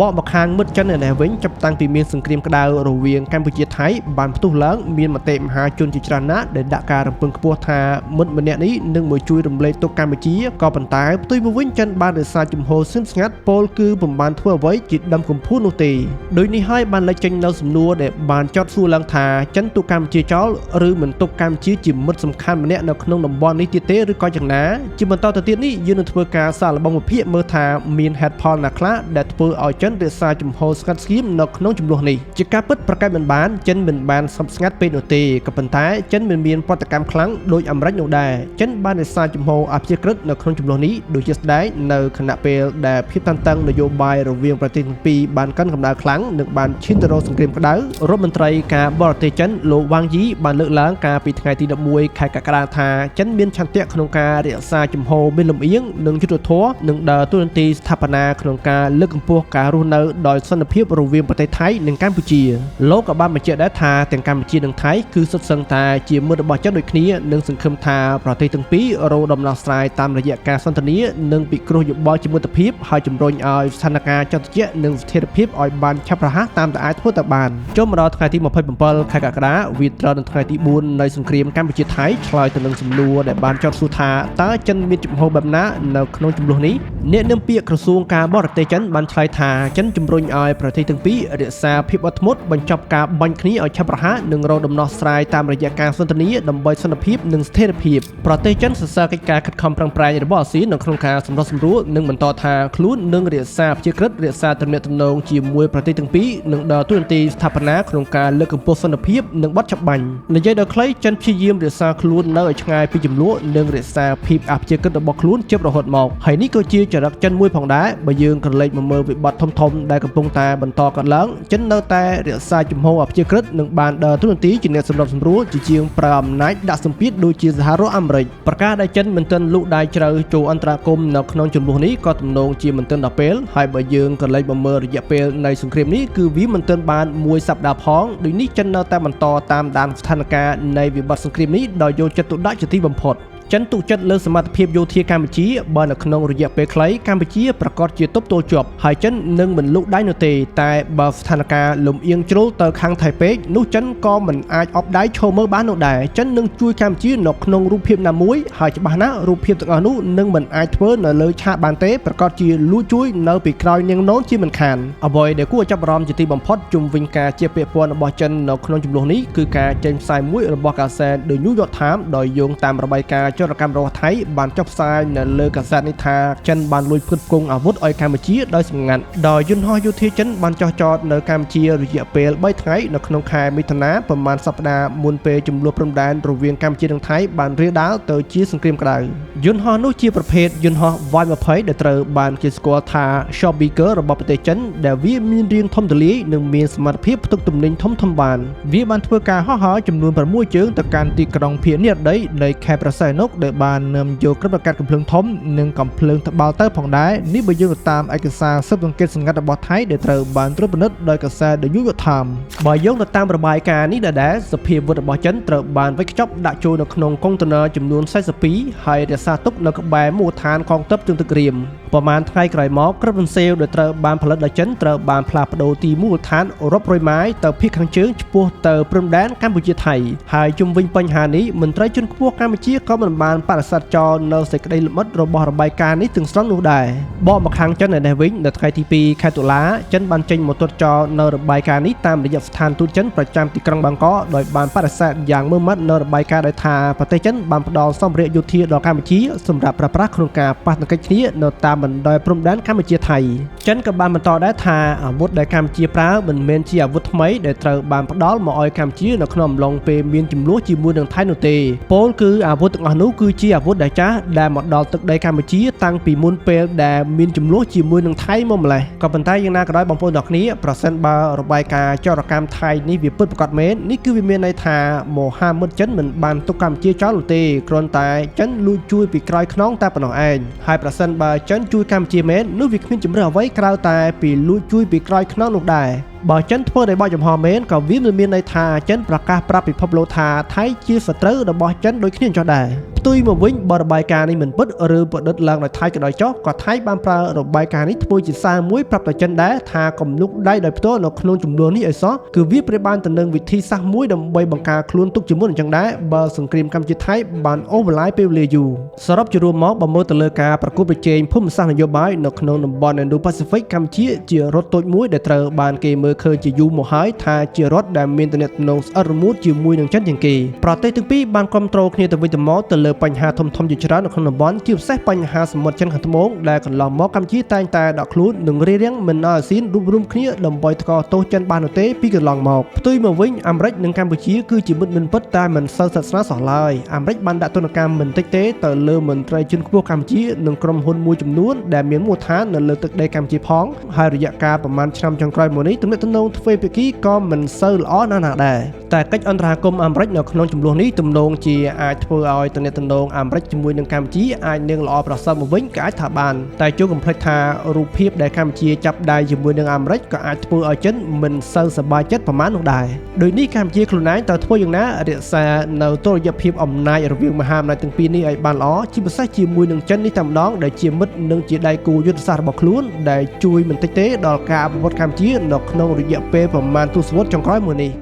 បកមកខាងមិត្តចិនឯនេះវិញចាប់តាំងពីមានសង្គ្រាមក្តៅរវាងកម្ពុជាថៃបានផ្ទុះឡើងមានមតិមហាជនជាច្រើនណាស់ដែលដាក់ការរំពឹងខ្ពស់ថាមិត្តម្នាក់នេះនឹងមកជួយរំលែកទុក្ខកម្ពុជាក៏ប៉ុន្តែផ្ទុយមកវិញចិនបានរក្សាជំហរស្ងៀមស្ងាត់ពោលគឺពុំបានធ្វើអ្វីជាដំកំភួននោះទេដោយនេះហើយបានលេចចេញនៅសំណួរដែលបានចោទសួរឡើងថាចិនទុកកម្ពុជាចោលឬមិនទុកកម្ពុជាជាមិត្តសំខាន់ម្នាក់នៅក្នុងតំបន់នេះទៀតទេឬក៏យ៉ាងណាជាបន្តទៅទៀតនេះយើងនឹងធ្វើការសាកល្បងវិភាគមើលថាមានហេតុផលណាខ្លះដែលធ្វើឲ្យ ចិនរក្សាជំហរស្ងាត់ស្ងៀមនៅក្នុងចំនួននេះជាការពិតប្រកែកមិនបានចិនមិនបានស្ងប់ស្ងាត់ពេកនោះទេក៏ប៉ុន្តែចិនមិនមានប្រតិកម្មខ្លាំងដោយអាមេរិកនោះដែរចិនបានរក្សាជំហរអព្យាក្រឹតនៅក្នុងចំនួននេះដូចជាស្ដែងនៅខណៈពេលដែលភាពតានតឹងនយោបាយរវាងប្រទេសទាំងពីរបានកាន់កម្ដៅខ្លាំងនិងបានឈានទៅរកសង្គ្រាមក្តៅរដ្ឋមន្ត្រីការបរទេសចិនលោកវ៉ាងយីបានលើកឡើងកាលពីថ្ងៃទី11ខែកក្កដាថាចិនមានឆន្ទៈក្នុងការរក្សាជំហរមានលំអៀងនិងយុត្តិធម៌និងដើរតួនាទីស្ថាបនាក្នុងការលើកកម្ពស់ការរស់នៅដោយសន្តិភាពរវាងប្រទេសថៃនិងកម្ពុជាលោកក៏បានបញ្ជាក់ដែរថាទាំងកម្ពុជានិងថៃគឺសុទ្ធសឹងថាជាមិត្តរបស់ចិនដូចគ្នានិងសង្ឃឹមថាប្រទេសទាំងពីររកដំណោះស្រាយតាមរយៈការសន្ទនានិងពិគ្រោះយោបល់ជាមិត្តភាពហើយជំរុញឲ្យស្ថានភាពចន្ទជៈនិងស្ថិរភាពឲ្យបានឆាប់រហ័សតាមដែលអាចធ្វើទៅបានចុះមកដល់ថ្ងៃទី27ខែកក្កដាវាត្រូវនៅថ្ងៃទី4នៃសង្គ្រាមកម្ពុជាថៃឆ្លើយទៅនឹងសំណួរដែលបានចោទសួរថាតើចិនមានជំហរបែបណានៅក្នុងចំនួននេះអ្នកនាំពាក្យក្រសួងការបរទេសចិនបានឆ្លើយថាចិនជំរុញឲ្យប្រទេសទាំងពីររក្សាភាពអត់ធ្មត់បញ្ចប់ការបាញ់គ្នាឲ្យឆាប់រហ័សនិងរកដំណោះស្រាយតាមរយៈការសន្ទនាដើម្បីសន្តិភាពនិងស្ថិរភាពប្រទេសចិនសរសើរកិច្ចការខិតខំប្រឹងប្រែងរបស់អាស៊ាននៅក្នុងការសម្រុះសម្រួលនិងបន្តថាខ្លួននឹងរក្សាជាក្រិតរក្សាទំនាក់ទំនងជាមួយប្រទេសទាំងពីរនិងដើរតួនាទីស្ថាបនាក្នុងការលើកកម្ពស់សន្តិភាពនិងបទច្បាញ់និយាយដល់ខ្លីចិនព្យាយាមរក្សាខ្លួននៅឲ្យឆ្ងាយពីចំនួននិងរក្សាភាពអព្យាក្រឹតរបស់ខ្លួនជារហូតមកហើយនេះក៏ជាចរិតចិនមួយផងដែរបើយើងក្រឡេកមកមើលវិបត្តិធំៗដែលកំពុងតែបន្តកើតឡើងចិននៅតែរក្សាជំហរអព្យាក្រឹតនិងបានដើរតួនាទីជាអ្នកសម្របសម្រួលជាជាងប្រើអំណាចដាក់សម្ពាធដូចជាសហរដ្ឋអាមេរិកប្រកាសដែលចិនមិនទាន់លូកដៃជ្រៅចូលអន្តរាគមន៍នៅក្នុងចំនួននេះក៏ទំនងជាមិនទាន់ដល់ពេលហើយបើយើងក្រឡេកមកមើលរយៈពេលនៃសង្គ្រាមនេះគឺវាមិនទាន់បានមួយសប្តាហ៍ផងដូចនេះចិននៅតែបន្តតាមដានស្ថានភាពនៃវិបត្តិសង្គ្រាមនេះដោយយកចិត្តទុកដាក់ជាទីបំផុតចិនទុកចិត្តលើសមត្ថភាពយោធាកម្ពុជាបើនៅក្នុងរយៈពេលខ្លីកម្ពុជាប្រកាសជាទប់ទល់ជាប់ហើយចិននឹងមិនលូកដៃនោះទេតែបើស្ថានភាពលំអៀងជ្រុលទៅខាងថៃពេកនោះចិនក៏មិនអាចអបដៃឈរមើលបាននោះដែរចិននឹងជួយកម្ពុជានៅក្នុងរូបភាពណាមួយហើយច្បាស់ណាស់រូបភាពទាំងអស់នោះនឹងមិនអាចធ្វើនៅលើឆាកបានទេប្រកាសជាលួចជួយនៅពីក្រោយនាងនោនជាមិនខានអ្វីដែលគួរចាប់អារម្មណ៍ជាទីបំផុតជុំវិញការជាពាក្យពាន់របស់ចិននៅក្នុងចំនួននេះគឺការចេញផ្សាយមួយរបស់កាសែត The New York Times ដោយយោងតាមរបាយការណ៍ចរកម្មរបស់ថៃបានចុះផ្សាយនៅលើកាសែតនេះថាចិនបានលួចផ្គត់ផ្គង់អាវុធឲ្យកម្ពុជាដោយសម្ងាត់ដោយយន្តហោះយោធាចិនបានចុះចតនៅកម្ពុជារយៈពេល3ថ្ងៃនៅក្នុងខែមិថុនាប្រមាណសប្តាហ៍មុនពេលចំនួនព្រំដែនរវាងកម្ពុជានិងថៃបានរាលដាលទៅជាសង្គ្រាមក្តៅយន្តហោះនោះជាប្រភេទយន្តហោះ Y-20 ដែលត្រូវបានគេស្គាល់ថា Shockbreaker របស់ប្រទេសចិនដែលវាមានរាងធំទូលាយនិងមានសមត្ថភាពផ្ទុកទំនិញធំបានវាបានធ្វើការហោះហើរចំនួន6ជើងទៅកាន់ទីក្រុងភាគនិរតីនៃខេត្តប្រសែនកដែលបាននាំយកគ្រាប់រ៉ាកាត់កំភ្លើងធំនិងកំភ្លើងត្បាល់ទៅផងដែរនេះបើយើងតាមឯកសារស៊ើបអង្កេតសម្ងាត់របស់ថៃដែលត្រូវបានត្រួតពិនិត្យដោយកាសែត The New York Times បើយើងទៅតាមរបាយការណ៍នេះដែរសភាវុធរបស់ចិនត្រូវបានវេចខ្ចប់ដាក់ចូលនៅក្នុងកុងតឺន័រចំនួន42ហើយរក្សាទុកនៅក្បែរមូលដ្ឋានកងទ័ពជើងទឹករៀមប្រមាណថ្ងៃក្រោយមកគ្រាប់រំសេវដែលត្រូវបានផលិតដោយចិនត្រូវបានផ្លាស់ប្ដូរទីមូលដ្ឋានរាប់រយម៉ាយទៅភាគខាងជើងឆ្ពោះទៅព្រំដែនកម្ពុជាថៃហើយជុំវិញបញ្ហានេះមន្ត្រីជាន់ខ្ពស់កម្ពុជាក៏មិនបានបដិសេធចោលនៅសេចក្តីលម្អិតរបស់របាយការណ៍នេះទាំងស្រុងនោះដែរបកមកខាងចិននៅនេះវិញនៅថ្ងៃទី2ខែតុលាចិនបានចេញមកទតចោលនៅរបាយការណ៍នេះតាមរយៈស្ថានទូតចិនប្រចាំទីក្រុងបាងកកដោយបានបដិសេធយ៉ាងម៉ឺម៉ាត់នៅរបាយការណ៍ដែលថាប្រទេសចិនបានផ្ដល់សម្ភារៈយោធាដល់កម្ពុជាសម្រាប់ប្រើប្រាស់ក្នុងការប៉ះទង្គិចគ្នានៅតាមបណ្ដោយព្រំដែនកម្ពុជាថៃចិនក៏បានបន្តដែរថាអាវុធដែលកម្ពុជាប្រើមិនមែនជាអាវុធថ្មីដែលត្រូវបានផ្ដល់មកឲ្យកម្ពុជានៅក្នុងអំឡុងពេលមានចំនួនជាមួយនឹងថៃនោះទេពោលគឺអាវុធទាំងអស់នោះគឺជាអាវុធដែលចាស់ដែលមកដល់ទឹកដីកម្ពុជាតាំងពីមុនពេលដែលមានចំនួនជាមួយនឹងថៃមកម្លេះក៏ប៉ុន្តែយ៉ាងណាក៏ដោយបងប្អូនទាំងគ្នាប្រសិនបើរបាយការណ៍ចរកម្មថៃនេះវាពិតប្រាកដមែននេះគឺវាមានន័យថាមហាមិត្តចិនមិនបានទុកកម្ពុជាចោលនោះទេគ្រាន់តែចិនលួចជួយពីក្រោយខ្នងតែប៉ុណ្ណោះឯងហើយប្រសិនបើចិនជួយកម្ពុជាមែននោះវាគ្មានជំរឿអ្វីក្រៅតែពីលួចជួយពីក្រោយខ្នងនោះដែរបើចិនធ្វើដោយបោកចំហមែនក៏វាមិនមានន័យថាចិនប្រកាសប្រាប់ពិភពលោកថាថៃជាសត្រូវរបស់ចិនដូចគ្នាចុះដែរផ្ទុយមកវិញបើរបាយការណ៍នេះមិនពិតឬប្រឌិតឡើងដោយថៃក៏ដោយចុះក៏ថៃបានប្រើរបាយការណ៍នេះធ្វើជាសារមួយប្រាប់ទៅចិនដែរថាកុំលុកដៃដោយផ្ទាល់នៅក្នុងចំនួននេះឲ្យសោះគឺវាប្រៀបបានទៅនឹងវិធីសាស្ត្រមួយដើម្បីបង្ការខ្លួនទុកជាមុនអញ្ចឹងដែរបើសង្គ្រាមកម្ពុជាថៃបានអូសបន្លាយពេលវេលាយូរសរុបជារួមមកបើមើលទៅលើការប្រកួតប្រជែងភូមិសាស្ត្រនយោបាយនៅក្នុងតំបន់ Indo-Pacific កម្ពុជាជារដ្ឋតូចមួយដែលត្រូវបានគេមើលឃើញជាយូរមកហើយថាជារដ្ឋដែលមានទំនាក់ទំនងស្អិតរមួតជាមួយនឹងចិនជាងគេប្រទេសទាំងពីរបានគ្រប់គ្រងគ្នាទៅវិញទៅមកទៅលើ លើបញ្ហាធំៗជាច្រើននៅក្នុងតំបន់ជាពិសេសបញ្ហាសមុទ្រចិនខាងត្បូងដែលកន្លងមកកម្ពុជាតែងតែដកខ្លួននិងរារាំងមិនឲ្យអាស៊ានរួបរวมគ្នាដើម្បីថ្កោលទោសចិនបាននោះទេពីកន្លងមកផ្ទុយមកវិញអាមេរិកនិងកម្ពុជាគឺជាមិត្តមិនពិតតែមិនសូវស្និទ្ធស្នាលសោះឡើយអាមេរិកបានដាក់ទណ្ឌកម្មមិនតិចទេទៅលើមន្ត្រីជាន់ខ្ពស់កម្ពុជានិងក្រុមហ៊ុនមួយចំនួនដែលមានមូលដ្ឋាននៅលើទឹកដីកម្ពុជាផងហើយរយៈកាលប្រមាណឆ្នាំចុងក្រោយមកនេះទំនាក់ទំនងទ្វេភាគីក៏មិនសូវល្អណាស់ណាដែរតែកិច្ចអន្តរាគមន៍អាមេរិកនៅក្នុងចំនួននេះទំនងជាអាចធ្វើឲ្យទំនាក់ទំនងអាមេរិកជាមួយនឹងកម្ពុជាអាចនឹងល្អប្រសើរមកវិញក៏អាចថាបានតែជួយកុំភ្លេចថារូបភាពដែលកម្ពុជាចាប់ដៃជាមួយនឹងអាមេរិកក៏អាចធ្វើឲ្យចិនមិនសូវសប្បាយចិត្តប្រមាណនោះដែរដោយនេះកម្ពុជាខ្លួនឯងត្រូវធ្វើយ៉ាងណារក្សានៅតុល្យភាពអំណាចរវាងមហាអំណាចទាំងពីរនេះឲ្យបានល្អជាពិសេសជាមួយនឹងចិននេះតែម្ដងដែលជាមិត្តនិងជាដៃគូយុទ្ធសាស្ត្ររបស់ខ្លួនដែលជួយមិនតិចទេដល់ការអភិវឌ្ឍកម្ពុជានៅក្នុងរយៈពេលប្រមាណទសវត្សរ៍ចុងក្រោយមួយនេះ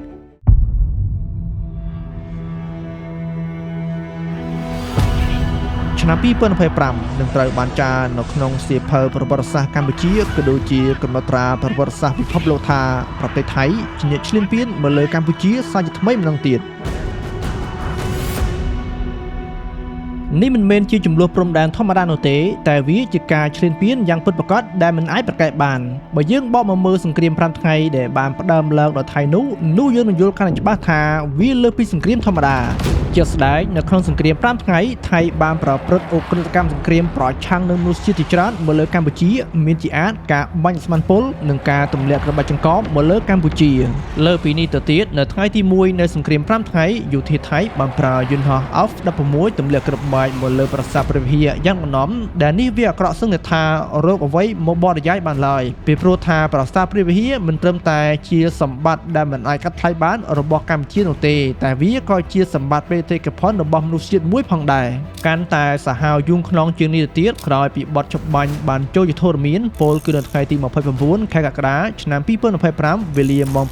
ឆ្នាំ2025នឹងត្រូវបានចារនៅក្នុងសៀវភៅប្រវត្តិសាស្ត្រកម្ពុជាក៏ដូចជាកំណត់ត្រាប្រវត្តិសាស្ត្រពិភពលោកថាប្រទេសថៃជាអ្នកឈ្លានពានមកលើកម្ពុជាសាជាថ្មីម្ដងទៀតនេះមិនមែនជាចំនួនព្រំដែនធម្មតានោះទេតែវាជាការឈ្លានពានយ៉ាងពិតប្រាកដដែលមិនអាចប្រកែកបានបើយើងបកមកមើលសង្គ្រាម5ថ្ងៃដែលបានផ្ដើមឡើងដោយថៃនោះយើងនឹងយល់កាន់តែច្បាស់ថាវាលើសពីសង្គ្រាមធម្មតាជាក់ស្ដែងនៅក្នុងសង្គ្រាម5ថ្ងៃថៃបានប្រព្រឹត្តឧក្រិដ្ឋកម្មសង្គ្រាមប្រឆាំងនឹងមនុស្សជាតិជាច្រើនមកលើកម្ពុជាមានជាអាចការបាញ់ស្មានពុលនិងការទម្លាក់ក្របបាច់ចង្កោមមកលើកម្ពុជាលើពីនេះទៅទៀតនៅថ្ងៃទី1នៃសង្គ្រាម5ថ្ងៃយោធាថៃបានប្រើយន្តហោះ F-16 ទម្លាក់ក្របបាច់មកលើប្រាសាទព្រះវិហារយ៉ាងបំណំដែលនេះវាអាក្រក់សឹងថារោគអ្វីមកបរិយាយបានឡើយពីព្រោះថាប្រាសាទព្រះវិហារមិនត្រឹមតែជាសម្បត្តិដែលមិនអាចកាត់ថ្លៃបានរបស់កម្ពុជានោះទេតែវាក៏ជាសម្បត្តិបេតិកភណ្ឌរបស់មនុស្សជាតិមួយផងដែរកាន់តែសាហាវយងខ្នងជាងនេះទៅទៀតក្រោយពីបទច្បាញ់បានចូលយុទ្ធរមានពលគឺនៅថ្ងៃទី29ខែកក្កដាឆ្នាំ2025វេលាម៉ោង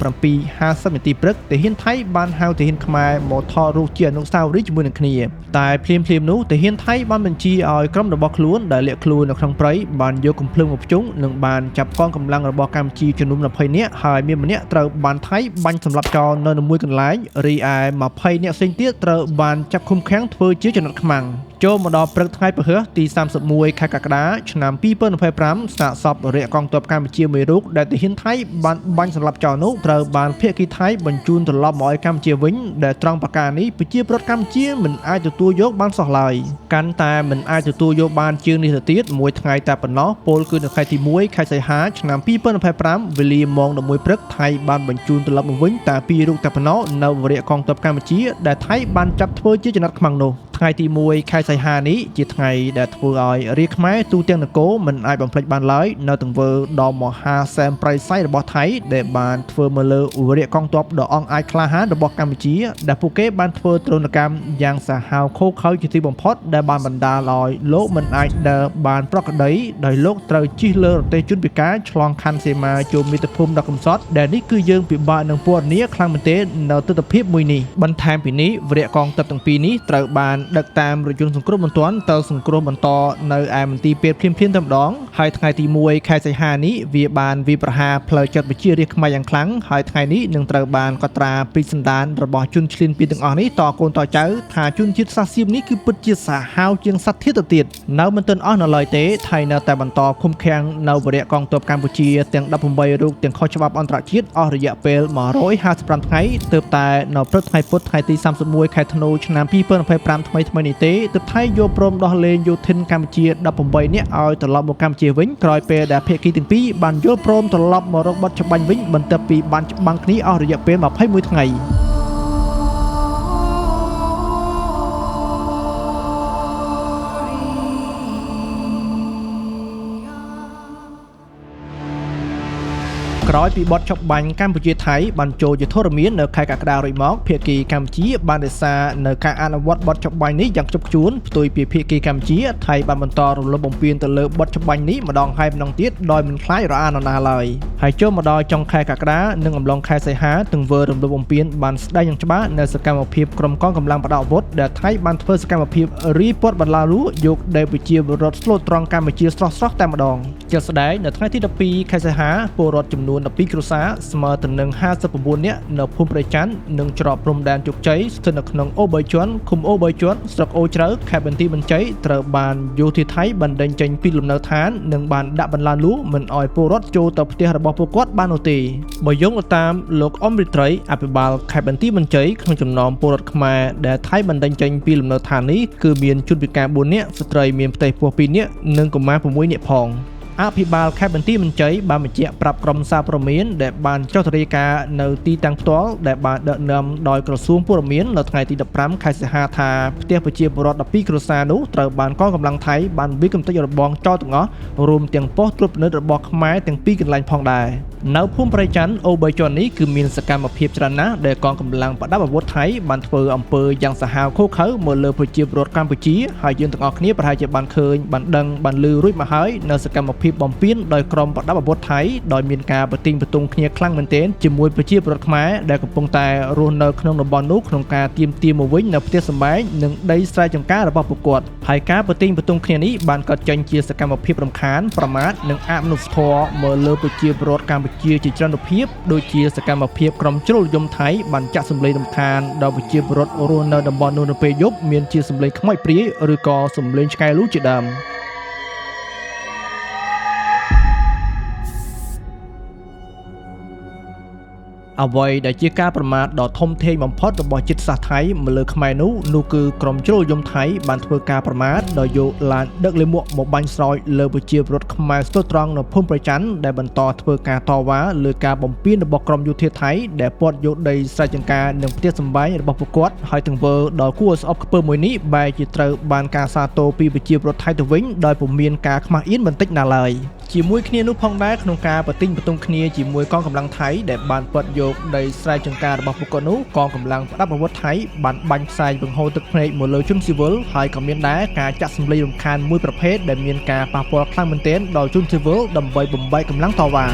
7:50 នាទីព្រឹកទាហានថៃបានហៅទាហានខ្មែរមកថតរូបជាអនុស្សាវរីយ៍ជាមួយនឹងគ្នាតែភ្លាមនោះទាហានថៃបានបញ្ជាឲ្យក្រុមរបស់ខ្លួនដែលលាក់ខ្លួននៅក្នុងព្រៃបានយកកំភ្លើងមកភ្ជុងនិងបានចាប់កងកម្លាំងរបស់កម្ពុជាចំនួន20នាក់ហើយមានម្នាក់ត្រូវបានថៃបាញ់សម្លាប់ចោលនៅមួយកន្លែងរីឯ20នាក់ផ្សេងទៀតត្រូវបានចាប់ឃុំឃាំងធ្វើជាចំណាត់ខ្មាំងចូលមកដល់ព្រឹកថ្ងៃពហុទី31ខែកក្កដាឆ្នាំ2025ស្នាក់សពរាជកងទ័ពកម្ពុជាមួយរូបដែលទាហានថៃបានបាញ់សម្លាប់ចោលនោះត្រូវបានភាគីថៃបញ្ជូនត្រឡប់មកឲ្យកម្ពុជាវិញដែលត្រង់ប្រការនេះប្រជាពលរដ្ឋកម្ពុជាមិនអាចទទួលយកបានសោះឡើយកាន់តែមិនអាចទទួលយកបានជាងនេះទៅទៀតមួយថ្ងៃតែប៉ុណ្ណោះពលគឺនៅថ្ងៃទី1ខែសីហាឆ្នាំ2025វេលាម៉ោង 11 ព្រឹកថៃបានបញ្ជូនត្រឡប់មកវិញតែ2រូបតែប៉ុណ្ណោះនៅរាជកងទ័ពកម្ពុជាដែលថៃបានចាប់ធ្វើជាចំណាត់ខ្មាំងនោះថ្ងៃទី1ខែសីហានេះជាថ្ងៃដែលធ្វើឲ្យរាជខ្មែរទូទាំងនគរមិនអាចបំភ្លេចបានឡើយនៅទង្វើដ៏មហាសែនប្រៃសៃរបស់ថៃដែលបានធ្វើមកលើរាជកងទ័ពដ៏អង់អាចក្លាហានរបស់កម្ពុជាដែលពួកគេបានធ្វើទរណកម្មយ៉ាងសាហាវឃោរឃៅជាទីបំផុតដែលបានបណ្ដាលឲ្យលោកមិនអាចដើរបានប្រក្រតីដោយលោកត្រូវជិះលើរទេះជនពិការឆ្លងខណ្ឌសីមាចូលមាតុភូមិដ៏កំសត់ដែលនេះគឺយើងពិបាកនឹងពណ៌នាខ្លាំងមែនទែននៅទស្សនវិជ្ជាមួយនេះបន្ថែមពីនេះរាជកងទ័ពទាំងពីរនេះត្រូវបានដឹកតាមរថយន្តសង្គ្រោះបន្ទាន់ទៅសង្គ្រោះបន្តនៅឯមន្ទីរពេទ្យភ្លាមៗតែម្ដងហើយថ្ងៃទី1ខែសីហានេះវាបានវាប្រហារផ្លូវចិត្តវិជារាជខ្មែរយ៉ាងខ្លាំងហើយថ្ងៃនេះនឹងត្រូវបានកត់ត្រាពីសន្តានរបស់ជនឈ្លានពានទាំងអស់នេះតកូនតចៅថាជនជាតិសាសៀមនេះគឺពិតជាសាហាវជាងសត្វធាតុទៅទៀតនៅមិនទាន់អស់នៅឡើយទេថៃនៅតែបន្តឃុំឃាំងនៅវរៈកងទ័ពកម្ពុជាទាំង18រូបទាំងខុសច្បាប់អន្តរជាតិអស់រយៈពេល155ថ្ងៃទើបតែនៅព្រឹកថ្ងៃពុធថ្ងៃទី31ខែធ្នូឆ្នាំ2025ថ្មីនេះទេទើបថៃយកព្រមដោះលែងយោធិនកម្ពុជា18នាក់ឲ្យត្រឡប់មកកម្ពុជាវិញក្រោយពេលដែលភាគីទាំងពីរបានយល់ព្រមត្រឡប់មករកបទច្បាញ់វិញបន្ទាប់ពីបានច្បាំងគ្នាអស់រយៈពេល21ថ្ងៃក្រោយពីបទចុះបាញ់កម្ពុជាថៃបានចូលយុទ្ធរមាននៅខែកក្កដារួចមកភាគីកម្ពុជាបានរក្សានៅការអនុវត្តបទចុះបាញ់នេះយ៉ាងខ្ជាប់ខ្ជួនផ្ទុយពីភាគីកម្ពុជាថៃបានបន្តរំលោភបំពានទៅលើបទចុះបាញ់នេះម្ដងហើយម្ដងទៀតដោយមិនខ្លាចរអានណាឡើយហើយចូលមកដល់ចុងខែកក្កដានិងអំឡុងខែសីហាទង្វើរំលោភបំពានបានស្ដែងយ៉ាងច្បាស់នៅសកម្មភាពក្រុមកងកម្លាំងបដាអាវុធដែលថៃបានធ្វើសកម្មភាពរីព័ទ្ធបន្លាលូយកដែលប្រជាពលរដ្ឋស្លូតត្រង់កម្ពុជាស្រស់ៗតែម្ដងជាក់ស្ដែងនៅថ្ងៃទី12ខែសីហាពលរដ្ឋចំនួន នួន12គ្រួសារស្មើទៅនឹង59នាក់នៅភូមិប្រច័ន្ទនិងច្រកព្រំដែនជោគជ័យស្ថិតនៅក្នុងអូ3ជាន់ឃុំអូ3ជាន់ស្រុកអូជ្រៅខេត្តបន្ទាយមានជ័យត្រូវបានយោធាថៃបណ្តេញចេញពីលំនៅឋាននិងបានដាក់បន្លាលួមិនឲ្យពលរដ្ឋចូលទៅផ្ទះរបស់ពួកគាត់បាននោះទេបើយោងតាមលោកអមរិត្រីអភិបាលខេត្តបន្ទាយមានជ័យក្នុងចំណោមពលរដ្ឋខ្មែរដែលថៃបណ្តេញចេញពីលំនៅឋាននេះគឺមានជនពិការ4នាក់ស្ត្រីមានផ្ទៃពោះ2នាក់និងកុមារ6នាក់ផងអភិបាលខេត្តបន្ទាយមានជ័យបានបញ្ជាក់ប្រាប់ក្រុមសារព័ត៌មានដែលបានចុះទៅរាយការណ៍នៅទីតាំងផ្ទាល់ដែលបានដឹកនាំដោយក្រសួងព័ត៌មាននៅថ្ងៃទី15ខែសីហាថាផ្ទះប្រជាពលរដ្ឋ12គ្រួសារនោះត្រូវបានកងកម្លាំងថៃបានវាយកំទេចរបងចោលទាំងអស់រួមទាំងប៉ុស្តិ៍ត្រួតពិនិត្យរបស់ខ្មែរទាំងពីរកន្លែងផងដែរនៅភូមិប្រៃច័ន្ទអូ3ជាន់នេះគឺមានសកម្មភាពច្រើនណាស់ដែលកងកម្លាំងប្រដាប់អាវុធថៃបានធ្វើអំពើយ៉ាងសាហាវឃោរឃៅមកលើប្រជាពលរដ្ឋកម្ពុជាហើយយើងទាំងអស់គ្នាប្រហែលជាបានឃើញបានដឹងបានឮរួចមកហើយនៅសកម្មភាពបំពេញដោយក្រុមប្រដាប់អាវុធថៃដោយមានការប្រទីងបន្ទងគ្នាខ្លាំងមែនទែនជាមួយប្រជាពលរដ្ឋខ្មែរដែលកំពុងតែរស់នៅក្នុងតំបន់នោះក្នុងការទាមទារមកវិញនៅផ្ទះសម្បែងនិងដីស្រែចម្ការរបស់ពួកគាត់ហើយការប្រទីងបន្ទងគ្នានេះបានកើតចេញជាសកម្មភាពរំខានប្រមាថនិងអមនុស្សធម៌មកលើប្រជាពលរដ្ឋកម្ពុជាជាច្រើនរូបភាពដូចជាសកម្មភាពក្រុមជ្រុលយមថៃបានចាក់សម្លេងរំខានដល់ប្រជាពលរដ្ឋរស់នៅតំបន់នោះនៅពេលយប់មានជាសម្លេងខ្មោចព្រាយឬក៏សម្លេងឆ្កែលូជាដើមអ្វីដែលជាការប្រមាថដ៏ធំធេងបំផុតរបស់ជាតិសាសន៍ថៃមកលើខ្មែរនោះគឺក្រុមជ្រុលយមថៃបានធ្វើការប្រមាថដោយយកឡានដឹកលាមកមកបាញ់ស្រោចលើប្រជាពលរដ្ឋខ្មែរស្ទើរត្រង់នៅភូមិប្រច័ន្ទដែលបន្តធ្វើការតវ៉ាលើការបំពានរបស់ក្រុមយោធាថៃដែលពាត់យកដីស្រែចម្ការនិងផ្ទះសម្បែងរបស់ពួកគាត់ហើយទាំងធ្វើដល់គួរឲ្យស្អប់ខ្ពើមមួយនេះបែរជាត្រូវបានការសាទរពីប្រជាពលរដ្ឋថៃទៅវិញដោយពុំមានការខ្មាស់អៀនបន្តិចណាឡើយជាមួយគ្នានោះផងដែរក្នុងការប្រទីងបន្ទងគ្នាជាមួយកងកម្លាំងថៃដែលបានពាត់យកដីស្រែចម្ការរបស់ពួកគាត់នោះកងកម្លាំងប្រដាប់អាវុធថៃបានបាញ់ផ្សាយបង្ហូរទឹកភ្នែកមកលើជនស៊ីវិលហើយក៏មានដែរការចាក់សម្លេងរំខានមួយប្រភេទដែលមានការប៉ះពាល់ខ្លាំងមែនទែនដល់ជនស៊ីវិលដើម្បីបំបែកកម្លាំងតវ៉ា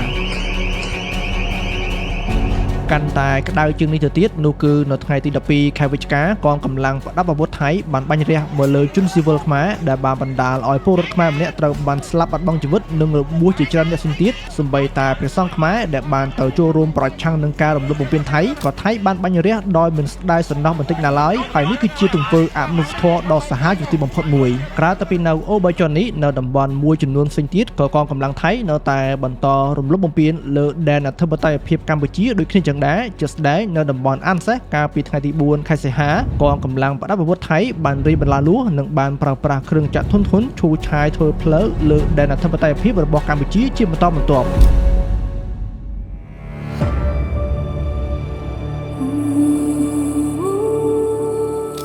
កាន់តែក្តៅជាងនេះទៅទៀតនោះគឺនៅថ្ងៃទី12ខែវិច្ឆិកាកងកម្លាំងប្រដាប់អាវុធថៃបានបាញ់រះមកលើជនស៊ីវិលខ្មែរដែលបានបណ្ដាលឲ្យពលរដ្ឋខ្មែរម្នាក់ត្រូវបានស្លាប់បាត់បង់ជីវិតនិងរបួសជាច្រើនអ្នកទៀតសម្បីតែព្រះសង្ឃខ្មែរដែលបានទៅចូលរួមប្រឆាំងនឹងការរំលោភបំពានថៃក៏ថៃបានបាញ់រះដោយមិនស្ដាយសំណោះបន្តិចណាឡើយហើយនេះគឺជាទង្វើអមនុស្សធម៌ដ៏សាហាវជាទីបំផុតមួយក្រៅទៅពីនៅអូ3ជាន់នេះនៅតំបន់មួយចំនួនផ្សេងទៀតក៏កងកម្លាំងថៃនៅតែបន្តរំលោភបំពានលើដែនអធិបតេយ្យភាពកម្ពុជាដូចគ្នាចឹងដែរជាស្ដែងនៅតំបន់អានសេះកាលពីថ្ងៃទី4ខែសីហាកងកម្លាំងប្រដាប់អាវុធថៃបានរីបន្លាលួនិងបានប្រើប្រាស់គ្រឿងចាក់ធុនឈូសឆាយធ្វើផ្លូវលើដែនអធិបតេយ្យភាពរបស់កម្ពុជាជាបន្តបន្ទាប់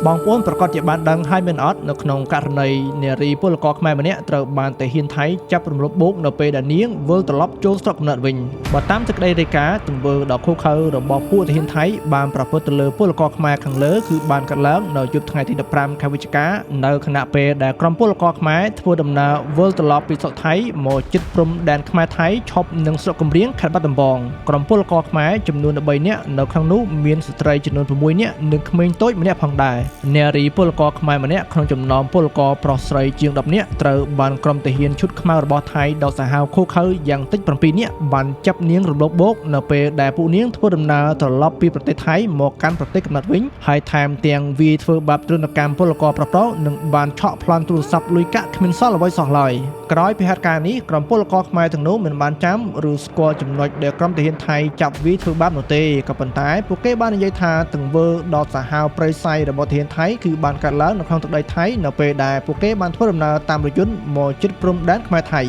បងប្អូនប្រកាសជាបានដឹងហើយមែនអត់នៅក្នុងករណីនារីពលករខ្មែរម្នាក់ត្រូវបានទាហានថៃចាប់រំលោភបូកនៅពេលដែលនាងវិលត្រឡប់ចូលស្រុកកំណើតវិញបើតាមសេចក្តីរាយការណ៍ទង្វើដ៏ឃោរឃៅរបស់ពួកទាហានថៃបានប្រព្រឹត្តទៅលើពលករខ្មែរខាងលើគឺបានកើតឡើងនៅយប់ថ្ងៃទី15ខែវិច្ឆិកានៅខណៈពេលដែលក្រុមពលករខ្មែរធ្វើដំណើរវិលត្រឡប់ពីស្រុកថៃមកជិតព្រំដែនខ្មែរថៃឈប់នឹងស្រុកគំរៀងខេត្តបាត់ដំបងក្រុមពលករខ្មែរចំនួន13នាក់នៅក្នុងនោះមានស្ត្រីចំនួន6នាក់និងក្មេងតូចម្នាក់ផងដែរនារីពលករខ្មែរម្នាក់ក្នុងចំណោមពលករប្រុសស្រីជាង10នាក់ត្រូវបានក្រុមទាហានឈុតខ្មៅរបស់ថៃដ៏សាហាវឃោរឃៅយ៉ាងតិច7នាក់បានចាប់នាងរំលោភបូកនៅពេលដែលពួកនាងធ្វើដំណើរត្រឡប់ពីប្រទេសថៃមកកាន់ប្រទេសកំណើតវិញហើយថែមទាំងវាយធ្វើបាបទរណកម្មពលករប្រុសៗនិងបានឆក់ប្លន់ទូរស័ព្ទលុយកាក់គ្មានសល់អ្វីសោះឡើយក្រោយពីហេតុការណ៍នេះក្រុមពលករខ្មែរទាំងនោះមិនបានចាំឬស្គាល់ចំណុចដែលក្រុមទាហានថៃចាប់វាយធ្វើបាបនោះទេក៏ប៉ុន្តែពួកគេបាននិយាយថាទង្វើដ៏សាហាវព្រៃផ្សៃរបស់ទាហានថៃគឺបានកើតឡើងនៅក្នុងទឹកដីថៃនៅពេលដែលពួកគេបានធ្វើដំណើរតាមរថយន្តមកជិតព្រំដែនខ្មែរថៃ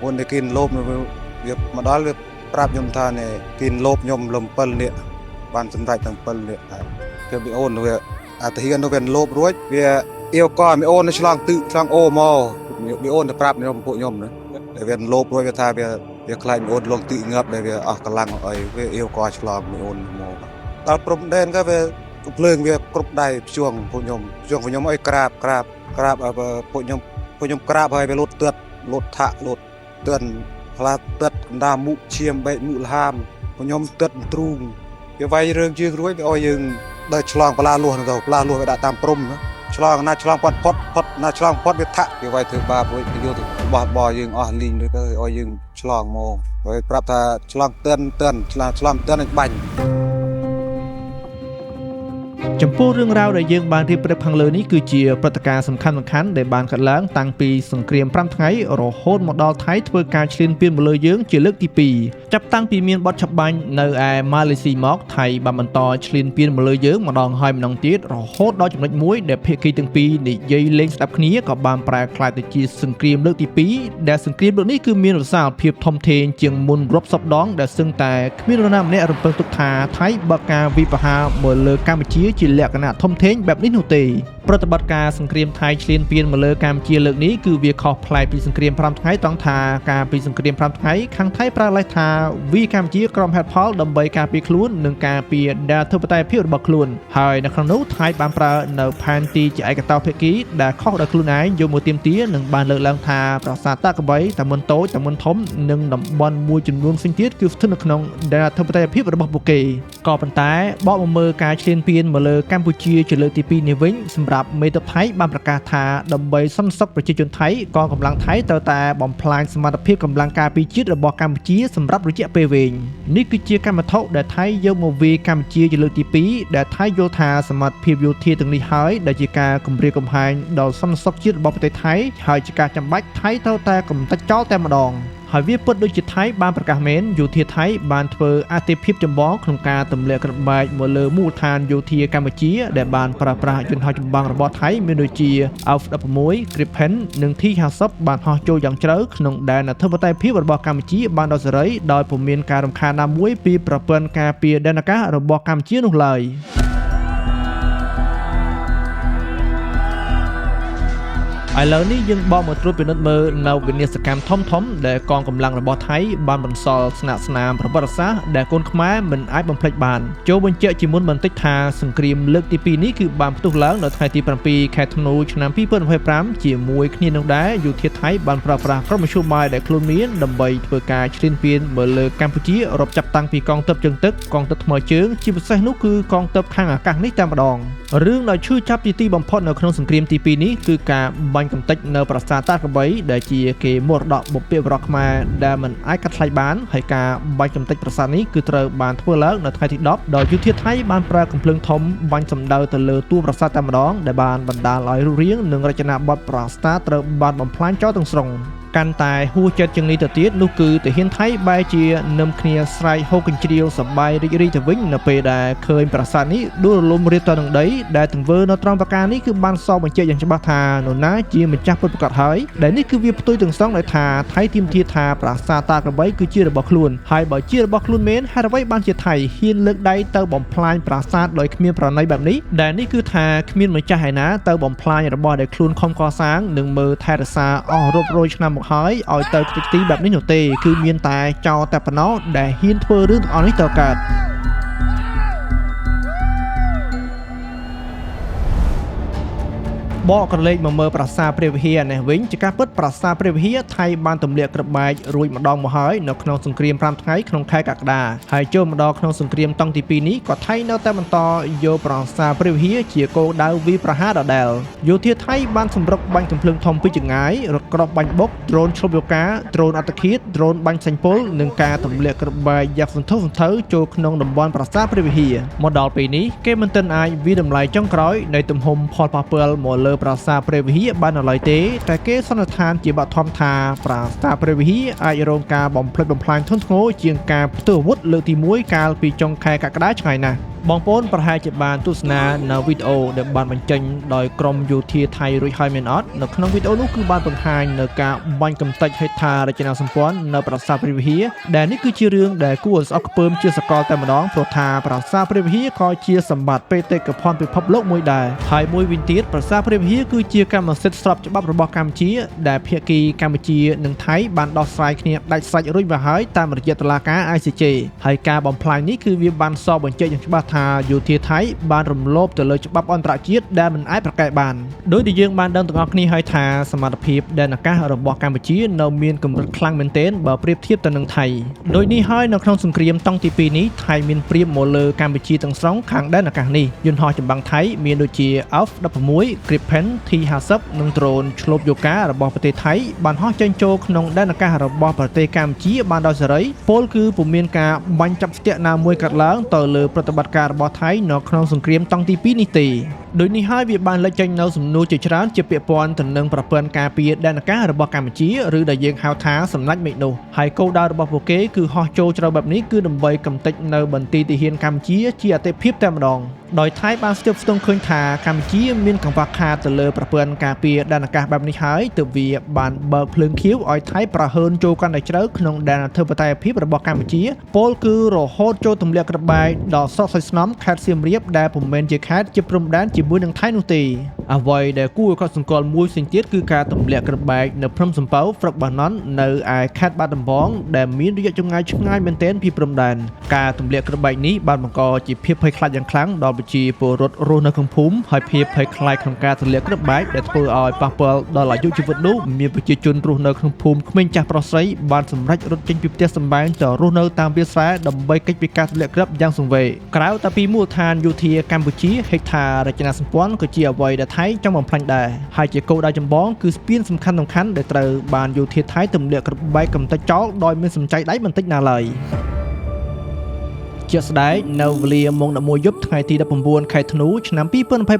អូនតែគេលោបវាមកដល់វាប្រាប់ខ្ញុំថានេះគេលោបខ្ញុំលំ7នាក់បានសម្រេចទាំង7នាក់ហើយគឺវាអូនវាអាទាហាននោះវាលោបរួចវាអៀវកមីអូនឆ្លងទឹកឆ្លងអូមកមីអូនទៅប្រាប់ខ្ញុំពួកខ្ញុំណាតែវាលោបរួចវាថាវាខ្លាចមីអូនលងទឹកងាប់ដែលវាអស់កម្លាំងអីវាអៀវកឆ្លងមីអូនមកដល់ព្រំដែនក៏វាភ្លើងវាគ្រប់ដៃជួងពួកខ្ញុំអីក្រាបពួកខ្ញុំក្រាបហើយវាលូតទើតលូតថាក់លូតទឿនផ្លាទើតកណ្ដាលមុខឈាមបែកមុខលហាមពួកខ្ញុំទើតទ្រូងវាវាយរឿងជើងរួចវាឲ្យយើងដើរឆ្លងផ្លាលួសទៅផ្លាលួសវាដាក់តាមព្រំណា ឆ្លងណាឆ្លងផុតណាឆ្លងផុតវាថាក់វាវាយធ្វើបាបវិញយកទៅបោះយើងអស់លីងទៅឲ្យយើងឆ្លងមកហើយប្រាប់ថាឆ្លងទឿនឆ្លងទឿនបាញ់ ចំពោះរឿងរ៉ាវដែលយើងបានរៀបរាប់ខាងលើនេះគឺជាព្រឹត្តិការណ៍សំខាន់ៗដែលបានកើតឡើងតាំងពីសង្គ្រាម5ថ្ងៃរហូតមកដល់ថៃធ្វើការឈ្លានពានមកលើយើងជាលើកទី 2 ចាប់តាំងពីមានបទឆបាញ់នៅឯម៉ាឡេស៊ីមកថៃបានបន្តឈ្លានពានមកលើយើងម្ដងហើយម្ដងទៀតរហូតដល់ចំណុចមួយដែលភាគីទាំងពីរនិយាយលេងស្ដាប់គ្នាក៏បានប្រែក្លាយទៅជាសង្គ្រាមលើកទី 2 ដែលសង្គ្រាមលើកនេះគឺមានរសល់ភាពធំធេងជាងមុនរាប់សិបដងដែលសឹងតែគ្មាននរណាម្នាក់រំពឹងទុកថាថៃបើកការវិបហាមកលើកម្ពុជាជាលក្ខណៈធំធេងបែបនេះនោះទេប្រតិបត្តិការសង្គ្រាមថៃឈ្លានពានមកលើកម្ពុជាលើកនេះគឺវាខុសប្លែកពីសង្គ្រាម5ថ្ងៃត្រង់ថាការពីសង្គ្រាម5ថ្ងៃខាងថៃប្រើលេសថាវាកម្ពុជាក្រុមហេតុផលដើម្បីការពារខ្លួននិងការពារដែលធិបតេយ្យភាពរបស់ខ្លួនហើយនៅក្នុងនោះថៃបានប្រើនៅផែនទីជាឯកតោភាគីដែលខុសដោយខ្លួនឯងយកមកទាមទារនិងបានលើកឡើងថាប្រាសាទតាកបីតាមុនតូចតាមុនធំនិងតំបន់មួយចំនួនផ្សេងទៀតគឺស្ថិតនៅក្នុងដែលធិបតេយ្យភាពរបស់ពួកគេក៏ប៉ុន្តែបកមកមើលការឈ្លានពានមកលើកម្ពុជាជាលើកទី 2 នេះវិញសម្រាប់មេទ័ពថៃបានប្រកាសថាដើម្បីសន្តិសុខប្រជាជនថៃកងកម្លាំងថៃត្រូវតែបំផ្លាញសមត្ថភាពកម្លាំងការពារជាតិរបស់កម្ពុជាសម្រាប់រយៈពេលវែងនេះគឺជាកម្មវត្ថុដែលថៃយកមកវាយកម្ពុជាជាលើកទី 2 ដែលថៃយល់ថាសមត្ថភាពយោធាទាំងនេះហើយដែលជាការគំរាមកំហែងដល់សន្តិសុខជាតិរបស់ប្រទេសថៃហើយជាការចាំបាច់ថៃត្រូវតែកំទេចចោលតែម្ដងហើយវាពិតដូចជាថៃបានប្រកាសមែនយោធាថៃបានធ្វើអតិភិបចម្បងក្នុងការទម្លាក់គ្រាប់បែកមកលើមូលដ្ឋានយោធាកម្ពុជាដែលបានប្រើប្រាស់យន្តហោះចម្បាំងរបស់ថៃមានដូចជា F16 Gripen និង T50 បានហោះចូលយ៉ាងជ្រៅក្នុងដែនអធិបតេយ្យភាពរបស់កម្ពុជាបានដល់សេរីដោយពុំមានការរំខានណាមួយពីប្រព័ន្ធការពារដែនអាកាសរបស់កម្ពុជានោះឡើយឥឡូវនេះយើងបកមកត្រួតពិនិត្យមើលនៅវិនាសកម្មធំៗដែលកងកម្លាំងរបស់ថៃបានបន្សល់ស្នាក់ស្នាមប្រវត្តិសាស្ត្រដែលកូនខ្មែរមិនអាចបំភ្លេចបានចូលបញ្ជាក់ជាមុនបន្តិចថាសង្គ្រាមលើកទី 2 នេះគឺបានផ្ទុះឡើងនៅថ្ងៃទី 7 ខែធ្នូឆ្នាំ 2025 ជាមួយគ្នានោះដែរយោធាថៃបានប្រើប្រាស់ក្រុមមធ្យោបាយដែលខ្លួនមានដើម្បីធ្វើការឈ្លានពានមកលើកម្ពុជារាប់ចាប់តាំងពីកងទ័ពជើងទឹកកងទ័ពថ្មើរជើងជាពិសេសនោះគឺកងទ័ពខាងអាកាសនេះតែម្ដងរឿងដែលឈឺចាប់ជាទីបំផុតនៅក្នុងសង្គ្រាមទី 2 នេះគឺការបាញ់កំទេចនៅប្រាសាទតាកបីដែលជាគេមរតកបុព្វបុរសខ្មែរដែលមិនអាចកាត់ថ្លៃបានហើយការបាញ់កំទេចប្រាសាទនេះគឺត្រូវបានធ្វើឡើងនៅថ្ងៃទី 10 ដោយយោធាថៃបានប្រើកាំភ្លើងធំបាញ់សម្ដៅទៅលើតួប្រាសាទតែម្ដងដែលបានបណ្ដាលឲ្យរូបរាងនិងរចនាបថប្រាសាទត្រូវបានបំផ្លាញចោលទាំងស្រុងកាន់តែហួសចិត្តជាងនេះទៅទៀតនោះគឺទាហានថៃបែរជានឹមគ្នាស្រែកហូកកញ្ជ្រៀវសប្បាយរីករាយទៅវិញនៅពេលដែលឃើញប្រាសាទនេះដួលរលំរាបទៅនឹងដីដែលទង្វើនៅត្រង់ប្រការនេះគឺបានសរបញ្ជាក់យ៉ាងច្បាស់ថានរណាជាម្ចាស់ពិតប្រាកដហើយដែលនេះគឺវាផ្ទុយទាំងស្រុងដោយថាថៃទាមទារថាប្រាសាទតាក្របីគឺជារបស់ខ្លួនហើយបើជារបស់ខ្លួនមែនហេតុអ្វីបានជាថៃហ៊ានលើកដៃទៅបំផ្លាញប្រាសាទដោយគ្មានប្រណីបែបនេះដែលនេះគឺថាគ្មានម្ចាស់ឯណាទៅបំផ្លាញរបស់ដែលខ្លួនខំកសាងនិងមើលថែរក្សាអស់រាប់រយឆ្នាំហើយឲ្យទៅខ្ទេចខ្ទីបែបនេះនោះទេគឺមានតែចោលតែប៉ុណ្ណោះដែលហ៊ានធ្វើរឿងទាំងអស់នេះទៅកើតបកក្រឡេកមកមើលប្រាសាទព្រះវិហារនេះវិញជាការពិតប្រាសាទព្រះវិហារថៃបានទម្លាក់គ្រាប់បែករួចម្ដងមកហើយនៅក្នុងសង្គ្រាម5ថ្ងៃក្នុងខែកក្កដាហើយចូលមកដល់ក្នុងសង្គ្រាមតង់ទី 2 នេះក៏ថៃនៅតែបន្តយកប្រាសាទព្រះវិហារជាគោលដៅវាយប្រហារដដែលយោធាថៃបានសម្រុកបាញ់កាំភ្លើងធំពីចម្ងាយរថក្រោះបាញ់បុកដ្រូនឆ្លុបយកការដ្រូនអត្តឃាតដ្រូនបាញ់សាញ់ពុលនិងការទម្លាក់គ្រាប់បែកយ៉ាងសន្ធោសន្ធៅចូលក្នុងតំបន់ប្រាសាទព្រះវិហារមកដល់ពេលនេះគេមិនទាន់អាចវិតម្លៃចុងក្រោយនៃទំហំផលប៉ះពាល់មកលើប្រាសាទព្រះវិហារបាននៅឡើយទេតែគេសន្និដ្ឋានជាបឋមថាប្រាសាទព្រះវិហារអាចរងការបំផ្លិចបំផ្លាញធ្ងន់ធ្ងរជាងការផ្ទុះអាវុធលើកទី 1 កាលពីចុងខែកក្កដាឆ្ងាយណាស់បងប្អូនប្រហែលជាបានទស្សនានៅវីដេអូដែលបានបញ្ចេញដោយក្រុមយោធាថៃរួចហើយមែនអត់នៅក្នុងវីដេអូនោះគឺបានបង្ហាញនៅការបាញ់កំទេចហេដ្ឋារចនាសម្ព័ន្ធនៅប្រាសាទព្រះវិហារដែលនេះគឺជារឿងដែលគួរឲ្យស្អប់ខ្ពើមជាសកលតែម្ដងព្រោះថាប្រាសាទព្រះវិហារក៏ជាសម្បត្តិបេតិកភណ្ឌពិភពលោកមួយដែរហើយមួយវិញទៀតប្រាសាទព្រះវិហារគឺជាកម្មសិទ្ធិស្របច្បាប់របស់កម្ពុជាដែលភាគីកម្ពុជានិងថៃបានដោះស្រាយគ្នាដាច់ស្រេចរួចមកហើយតាមរយៈតុលាការ ICJ ហើយការបំផ្លាញនេះគឺវាបានសរបញ្ជាក់យ៉ាងច្បាស់ ថាយោធាថៃបានរំលោភទៅលើច្បាប់អន្តរជាតិដែលមិនអាចប្រកែកបានដោយដែលយើងបានដឹងទាំងអស់គ្នាហើយថាសមត្ថភាពដែនអាកាសរបស់កម្ពុជានៅមានកម្រិតខ្លាំងមែនទែនបើប្រៀបធៀបទៅនឹងថៃដោយនេះហើយនៅក្នុងសង្គ្រាមតង់ទី2នេះថៃមានព្រៀបមកលើកម្ពុជាទាំងស្រុងខាងដែនអាកាសនេះយន្តហោះចម្បាំងថៃមានដូចជា F-16 Gripen T-50 និងដ្រូនឆ្លូបយូការបស់ប្រទេសថៃបានហោះចេញចូលក្នុងដែនអាកាសរបស់ប្រទេសកម្ពុជាបានដោយសេរីពលគឺពុំមានការបាញ់ចាប់ស្ទាក់ណាមួយកាត់ឡើងទៅលើប្រតិបត្តិការរបស់ថៃនៅក្នុងសង្គ្រាមតង់ទី2នេះទេដោយនេះហើយវាបានលេចចេញនៅសំណួរជាច្រើនជាពាក់ព័ន្ធទៅនឹងប្រព័ន្ធការពារដែនអាកាសរបស់កម្ពុជាឬដែលយើងហៅថាសម្ដេចមេឃនោះហើយគោលដៅរបស់ពួកគេគឺហោះចូលជ្រៅបែបនេះគឺដើម្បីកំទេចនៅបន្ទាយទាហានកម្ពុជាជាអតិភិបតែម្ដងដោយថៃបានស្ទាបស្ទង់ឃើញថាកម្ពុជាមានកង្វះខាតទៅលើប្រព័ន្ធការពារដែនអាកាសបែបនេះហើយទើបវាបានបើកភ្លើងខៀវឲ្យថៃប្រហើនចូលកាន់តែជ្រៅក្នុងដែនអធិបតេយ្យភាពរបស់កម្ពុជាពលគឺរហូតចូលទម្លាក់ក្របបែកដល់ស្រុកសៃស្នំខេត្តសៀមរាបដែលពុំមែនជាខេត្តជាព្រំដែនជាមួយនឹងថៃនោះទេអ្វីដែលគួរឲ្យកត់សម្គាល់មួយផ្សេងទៀតគឺការទម្លាក់ក្របបែកនៅភ្នំសំពៅហ្វ្រឹកបាណន់នៅឯខេត្តបាត់ដំបងដែលមានរយៈចម្ងាយឆ្ងាយមែនទែនពីព្រំដែនការទម្លាក់ក្របបែកនេះបានបង្កជាភាពភ័យខ្លាចយ៉ាងខ្លាំងដល់ប្រជាពលរដ្ឋរស់នៅក្នុងភូមិហើយភាពភ័យខ្លាចក្នុងការទម្លាក់ក្របបែកដែលធ្វើឲ្យប៉ះពាល់ដល់អាយុជីវិតនោះមានប្រជាជនរស់នៅក្នុងភូមិក្មេងចាស់ប្រុសស្រីបានសម្រេចរត់ចេញពីផ្ទះសម្បែងទៅរស់នៅតាមវាលស្រែដើម្បីគេចពីការទម្លាក់ក្របយ៉ាងសង្វេគក្រៅតែពីមូលដ្ឋានយោធាកម្ពុជាហេដ្ឋារចនាសម្ព័ន្ធក៏ជាអ្វីដែលថៃចង់បំផ្លាញដែរហើយជាគោលដៅចម្បងគឺស្ពានសំខាន់ៗដែលត្រូវបានយោធាថៃទម្លាក់ក្របបែកកំទេចចោលដោយមានសំចៃដៃបន្តិចណាឡើយជាស្ដែងនៅវេលាម៉ោង 11 យប់ថ្ងៃទី 19 ខែធ្នូឆ្នាំ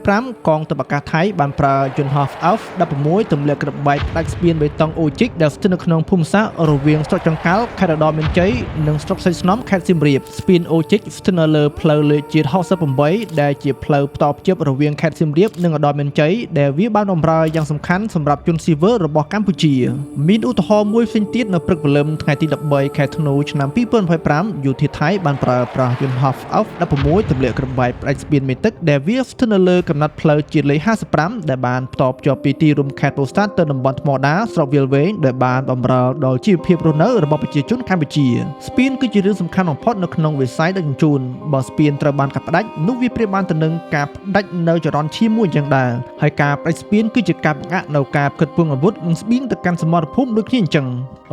2025 កងទ័ពអាកាសថៃបានប្រើយន្តហោះ F-16 ទម្លាក់ក្របបែកផ្ដាច់ស្ពានបេតុងអូជីកដែលស្ថិតនៅក្នុងភូមិសាស្ត្ររវាងស្រុកចង្កាល់ខេត្តឧត្តរមានជ័យនិងស្រុកសៃស្នំខេត្តសៀមរាបស្ពានអូជីកស្ថិតនៅលើផ្លូវលេខជាតិ 68 ដែលជាផ្លូវផ្តភ្ជាប់រវាងខេត្តសៀមរាបនិងឧត្តរមានជ័យដែលវាបានបម្រើយ៉ាងសំខាន់សម្រាប់ជនស៊ីវិលរបស់កម្ពុជាមានឧទាហរណ៍មួយផ្សេងទៀតនៅព្រឹកព្រលឹមថ្ងៃទី 13 ខែធ្នូឆ្នាំ 2025 យោធាថៃបានប្រើយន្តហោះ F-16 ទម្លាក់ក្របបែកផ្ដាច់ស្ពានមេទឹកដែលវាស្ថិតនៅលើកំណត់ផ្លូវជាតិលេខ 55 ដែលបានផ្តភ្ជាប់ពីទីរួមខេត្តពោធិ៍សាត់ទៅតំបន់ថ្មដាស្រុកវាលវែងដែលបានបម្រើដល់ជីវភាពរស់នៅរបស់ប្រជាជនកម្ពុជាស្ពានគឺជារឿងសំខាន់បំផុតនៅក្នុងវិស័យដឹកជញ្ជូនបើស្ពានត្រូវបានកាត់ផ្ដាច់នោះវាប្រៀបបានទៅនឹងការផ្ដាច់នៅចរន្តឈាមមួយយ៉ាងដែរហើយការផ្ដាច់ស្ពានគឺជាការបង្អាក់នៅការផ្គត់ផ្គង់អាវុធនិងស្បៀងទៅកាន់សមរភូមិដូចគ្នាអញ្ចឹង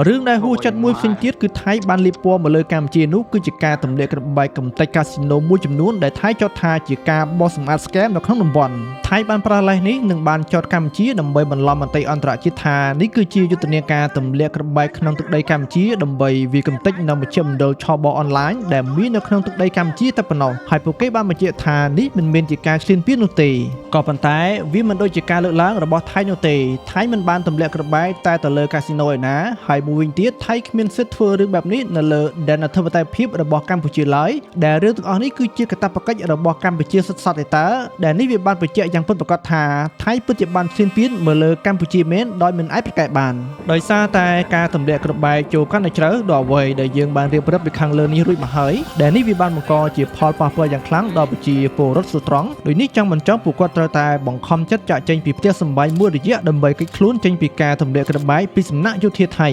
រឿងដែលហួសចិត្តមួយផ្សេងទៀតគឺថៃបានលាបពណ៌មកលើកម្ពុជានោះគឺជាការទម្លាក់ក្របបែកកំទេចកាស៊ីណូមួយចំនួនដែលថៃចោទថាជាការបោះសម្អាតស្កែមនៅក្នុងតំបន់ថៃបានប្រើលេសនេះនិងបានចោទកម្ពុជាដើម្បីបន្លំមតិអន្តរជាតិថានេះគឺជាយុទ្ធនាការទម្លាក់ក្របបែកក្នុងទឹកដីកម្ពុជាដើម្បីវាយកំទេចនៅមជ្ឈមណ្ឌលឆបអនឡាញដែលមាននៅក្នុងទឹកដីកម្ពុជាតែប៉ុណ្ណោះហើយពួកគេបានបញ្ជាក់ថានេះមិនមែនជាការឈ្លានពាននោះទេក៏ប៉ុន្តែវាមិនដូចជាការលើកឡើងរបស់ថៃនោះទេថៃមិនបានទម្លាក់ក្របបែកតែទៅលើកាស៊ីណូឯណាហើយមួយវិញទៀតថៃគ្មានសិទ្ធិធ្វើរឿងបែបនេះនៅលើដែនអធិបតេយ្យភាពរបស់កម្ពុជាឡើយដែលរឿងទាំងអស់នេះគឺជាកាតព្វកិច្ចរបស់កម្ពុជាសុទ្ធសាធឯតើដែលនេះវាបានបញ្ជាក់យ៉ាងពិតប្រាកដថាថៃពិតជាបានឈ្លានពានមកលើកម្ពុជាមែនដោយមិនអាចប្រកែកបានដោយសារតែការទម្លាក់ក្របបែកចូលកាន់តែជ្រៅដល់អ្វីដែលយើងបានរៀបរាប់ពីខាងលើនេះរួចមកហើយដែលនេះវាបានបង្កជាផលប៉ះពាល់យ៉ាងខ្លាំងដល់ប្រជាពលរដ្ឋស្រុតត្រង់ដោយនេះចង់បញ្ចប់ពួកគាត់ត្រូវតែបង្ខំចិត្តចាកចេញពីផ្ទះសម្បែងមួយរយៈដើម្បីគេចខ្លួនចេញពីការទម្លាក់ក្របបែកពីសំណាក់យោធាថៃ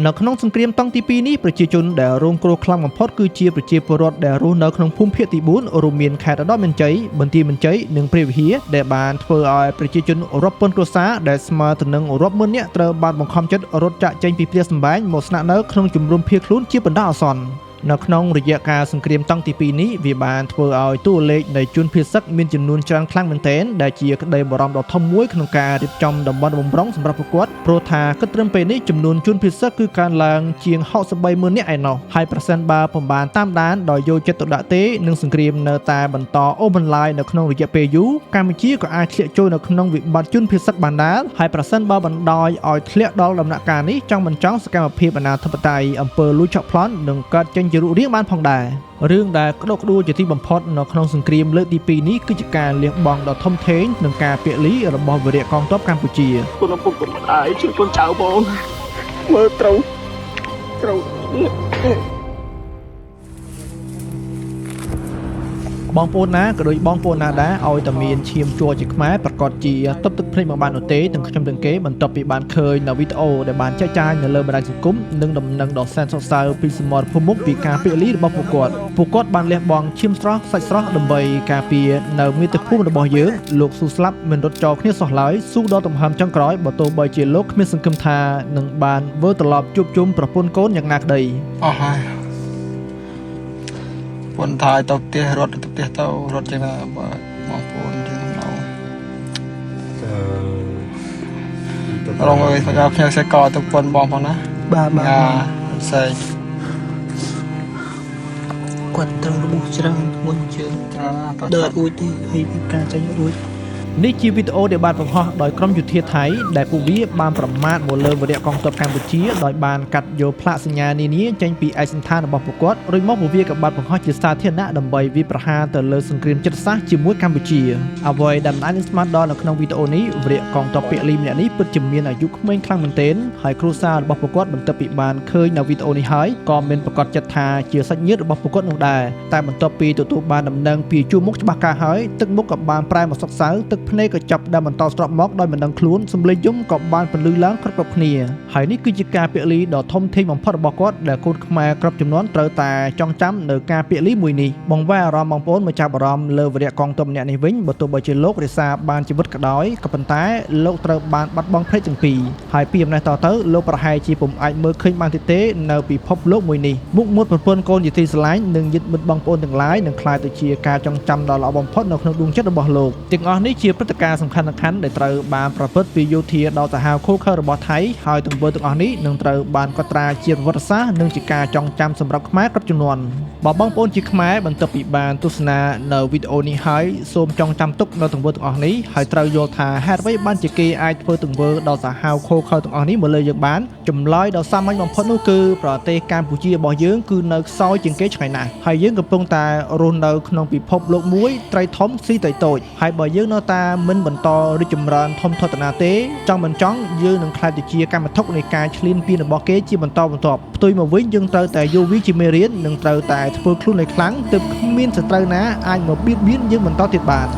នៅក្នុងសង្គ្រាមតង់ទី2នេះប្រជាជនដែលរងគ្រោះខ្លាំងបំផុតគឺជាប្រជាពលរដ្ឋដែលរស់នៅក្នុងភូមិភាគទី4រួមមានខេត្តឧត្តរមានជ័យបន្ទាយមានជ័យនិងព្រះវិហារដែលបានធ្វើឲ្យប្រជាជនរាប់ពាន់គ្រួសារដែលស្មើទៅនឹងរាប់ម៉ឺននាក់ត្រូវបានបង្ខំចិត្តរត់ចាកចេញពីផ្ទះសម្បែងមកស្នាក់នៅក្នុងជំរំភៀសខ្លួនជាបណ្ដោះអាសន្ននៅក្នុងរយៈកាលសង្គ្រាមតង់ទី2នេះវាបានធ្វើឲ្យតួលេខនៃជនភៀសសឹកមានចំនួនច្រើនខ្លាំងមែនទែនដែលជាក្តីបារម្ភដ៏ធំមួយក្នុងការរៀបចំតំបន់បំរុងសម្រាប់ពួកគាត់ព្រោះថាគិតត្រឹមពេលនេះចំនួនជនភៀសសឹកគឺកើនឡើងជាង63,000នាក់ឯណោះហើយប្រសិនបើពុំបានតាមដានដោយយកចិត្តទុកដាក់ទេនឹងសង្គ្រាមនៅតែបន្តអូសបន្លាយនៅក្នុងរយៈពេលយូរកម្ពុជាក៏អាចធ្លាក់ចូលនៅក្នុងវិបត្តិជនភៀសសឹកបានដែរហើយប្រសិនបើបណ្ដោយឲ្យធ្លាក់ដល់ដំណាក់កាលនេះចង់មិនចង់សកម្មភាពអាណាធិបតេយ្យអំពើលួចឆក់ប្លន់នឹងកើតចេញជារូបរាងបានផងដែររឿងដែលក្តោកក្តួលជាទីបំផុតនៅក្នុងសង្គ្រាមលើកទី2នេះគឺជាការលះបង់ដ៏ធំធេងនិងការពាក់លីរបស់វីរៈកងទ័ពកម្ពុជាគុណឪពុកគុណម្ដាយជួយកូនចៅបងមើលត្រូវ បងប្អូនណាក៏ដូចបងប្អូនណាដែរឲ្យតែមានឈាមជ័រជាខ្មែរប្រកាសជាទប់ទឹកភ្នែកមកបាននោះទេទាំងខ្ញុំទាំងគេបន្ទាប់ពីបានឃើញនៅវីដេអូដែលបានចែកចាយនៅលើបណ្ដាញសង្គមនិងដំណឹងដ៏សែនសរសើរពីសមរភូមិមុខពីការពលីរបស់ពួកគាត់បានលះបង់ឈាមស្រស់សាច់ស្រស់ដើម្បីការពារនៅមាតុភូមិរបស់យើងលោកស៊ូស្លាប់មិនរត់ចោលគ្នាសោះឡើយស៊ូដល់ទំហំចុងក្រោយបើទោះបីជាលោកគ្មានសង្ឃឹមថានឹងបានវិលត្រឡប់ជួបជុំប្រពន្ធកូនយ៉ាងណាក្តី អស់ហើយប៉ុន្តែទៅផ្ទះរត់ទៅផ្ទះទៅរត់ចឹងណាបើបងប្អូនចឹងនៅរងអើយស្គាល់ខ្ញុំសេកទៅប៉ុនបងផងណាបាទសេកគាត់ត្រូវរបួសច្រើនមុនជើងដើររួចទេហើយការចាញ់រួច នេះជាវីដេអូដែលបានបង្ហោះដោយក្រុមយោធាថៃដែលពួកវាបានប្រមាថមកលើវីរៈកងទ័ពកម្ពុជាដោយបានកាត់យកផ្លាកសញ្ញានានាចេញពីឯកសណ្ឋានរបស់ពួកគាត់រួចមកពួកវាក៏បានបង្ហោះជាសាធារណៈដើម្បីវាយប្រហារទៅលើសង្គ្រាមចិត្តសាស្ត្រជាមួយកម្ពុជាអ្វីដែលមិនអាចនឹងស្មានដល់នៅក្នុងវីដេអូនេះវីរៈកងទ័ពពាក់លីម្នាក់នេះពិតជាមានអាយុក្មេងខ្លាំងមែនទែនហើយគ្រួសាររបស់ពួកគាត់បន្ទាប់ពីបានឃើញនៅវីដេអូនេះហើយក៏មានប្រកាសចិត្តថាជាសាច់ញាតិរបស់ពួកគាត់នោះដែរតែបន្ទាប់ពីទទួលបានដំណឹងពីជួរមុខច្បាស់ការហើយទឹកមុខក៏បានប្រែមកសោកសៅទឹកភ្នែកក៏ចាប់ដើមបន្តស្រក់មកដោយមិនដឹងខ្លួនសម្លេងយំក៏បានពន្លឺឡើងគ្រប់គ្នាហើយនេះគឺជាការពាក់លីដ៏ធំធេងបំផុតរបស់គាត់ដែលកូនខ្មែរគ្រប់ចំនួនត្រូវតែចងចាំនៅការពាក់លីមួយនេះបង្វែរអារម្មណ៍បងប្អូនមកចាប់អារម្មណ៍លើវីរៈកងទ័ពម្នាក់នេះវិញបើទោះបីជាលោករក្សាបានជីវិតក៏ដោយក៏ប៉ុន្តែលោកត្រូវបានបាត់បង់ភ្នែកទាំងពីរហើយពីអំណេះតទៅលោកប្រហែលជាពុំអាចមើលឃើញបានទេនៅពិភពលោកមួយនេះមុខមាត់ប្រពន្ធកូនជាទីស្រឡាញ់និងញាតិមិត្តបងប្អូនទាំងឡាយនឹងក្លាយទៅជាការចងចាំដ៏ល្អបំផុតនៅក្នុងដួងចិត្តរបស់លោកទាំងអស់នេះជាព្រឹត្តិការណ៍សំខាន់ដែលត្រូវបានប្រព្រឹត្តពីយោធាដ៏សាហាវឃោរឃៅរបស់ថៃហើយទង្វើទាំងអស់នេះនឹងត្រូវបានកត់ត្រាជាប្រវត្តិសាស្ត្រនិងជាការចងចាំសម្រាប់ខ្មែរគ្រប់ជំនាន់បើបងប្អូនជាខ្មែរបន្ទាប់ពីបានទស្សនានៅវីដេអូនេះហើយសូមចងចាំទុកនៅទង្វើទាំងអស់នេះហើយត្រូវយល់ថាហេតុអ្វីបានជាគេអាចធ្វើទង្វើដ៏សាហាវឃោរឃៅទាំងអស់នេះមកលើយើងបានចម្លើយដ៏សាមញ្ញបំផុតនោះគឺប្រទេសកម្ពុជារបស់យើងគឺនៅខ្សោយជាងគេឆ្ងាយណាស់ហើយយើងកំពុងតែរស់នៅក្នុងពិភពលោកមួយត្រីធំស៊ីត្រីតូចហើយបើយើងនៅតែមិនបន្តរីកចម្រើនធំធាត់ទៅណាទេចង់មិនចង់យើងនឹងខ្លាចទៅជាកម្មធុកនៃការឈ្លានពានរបស់គេជាបន្តបន្ទាប់ផ្ទុយមកវិញយើងត្រូវតែយកវាជាមេរៀននិងត្រូវតែធ្វើខ្លួនឲ្យខ្លាំងទើបគ្មានសត្រូវណាអាចមកបៀតបៀនយើងបន្តទៀតបាន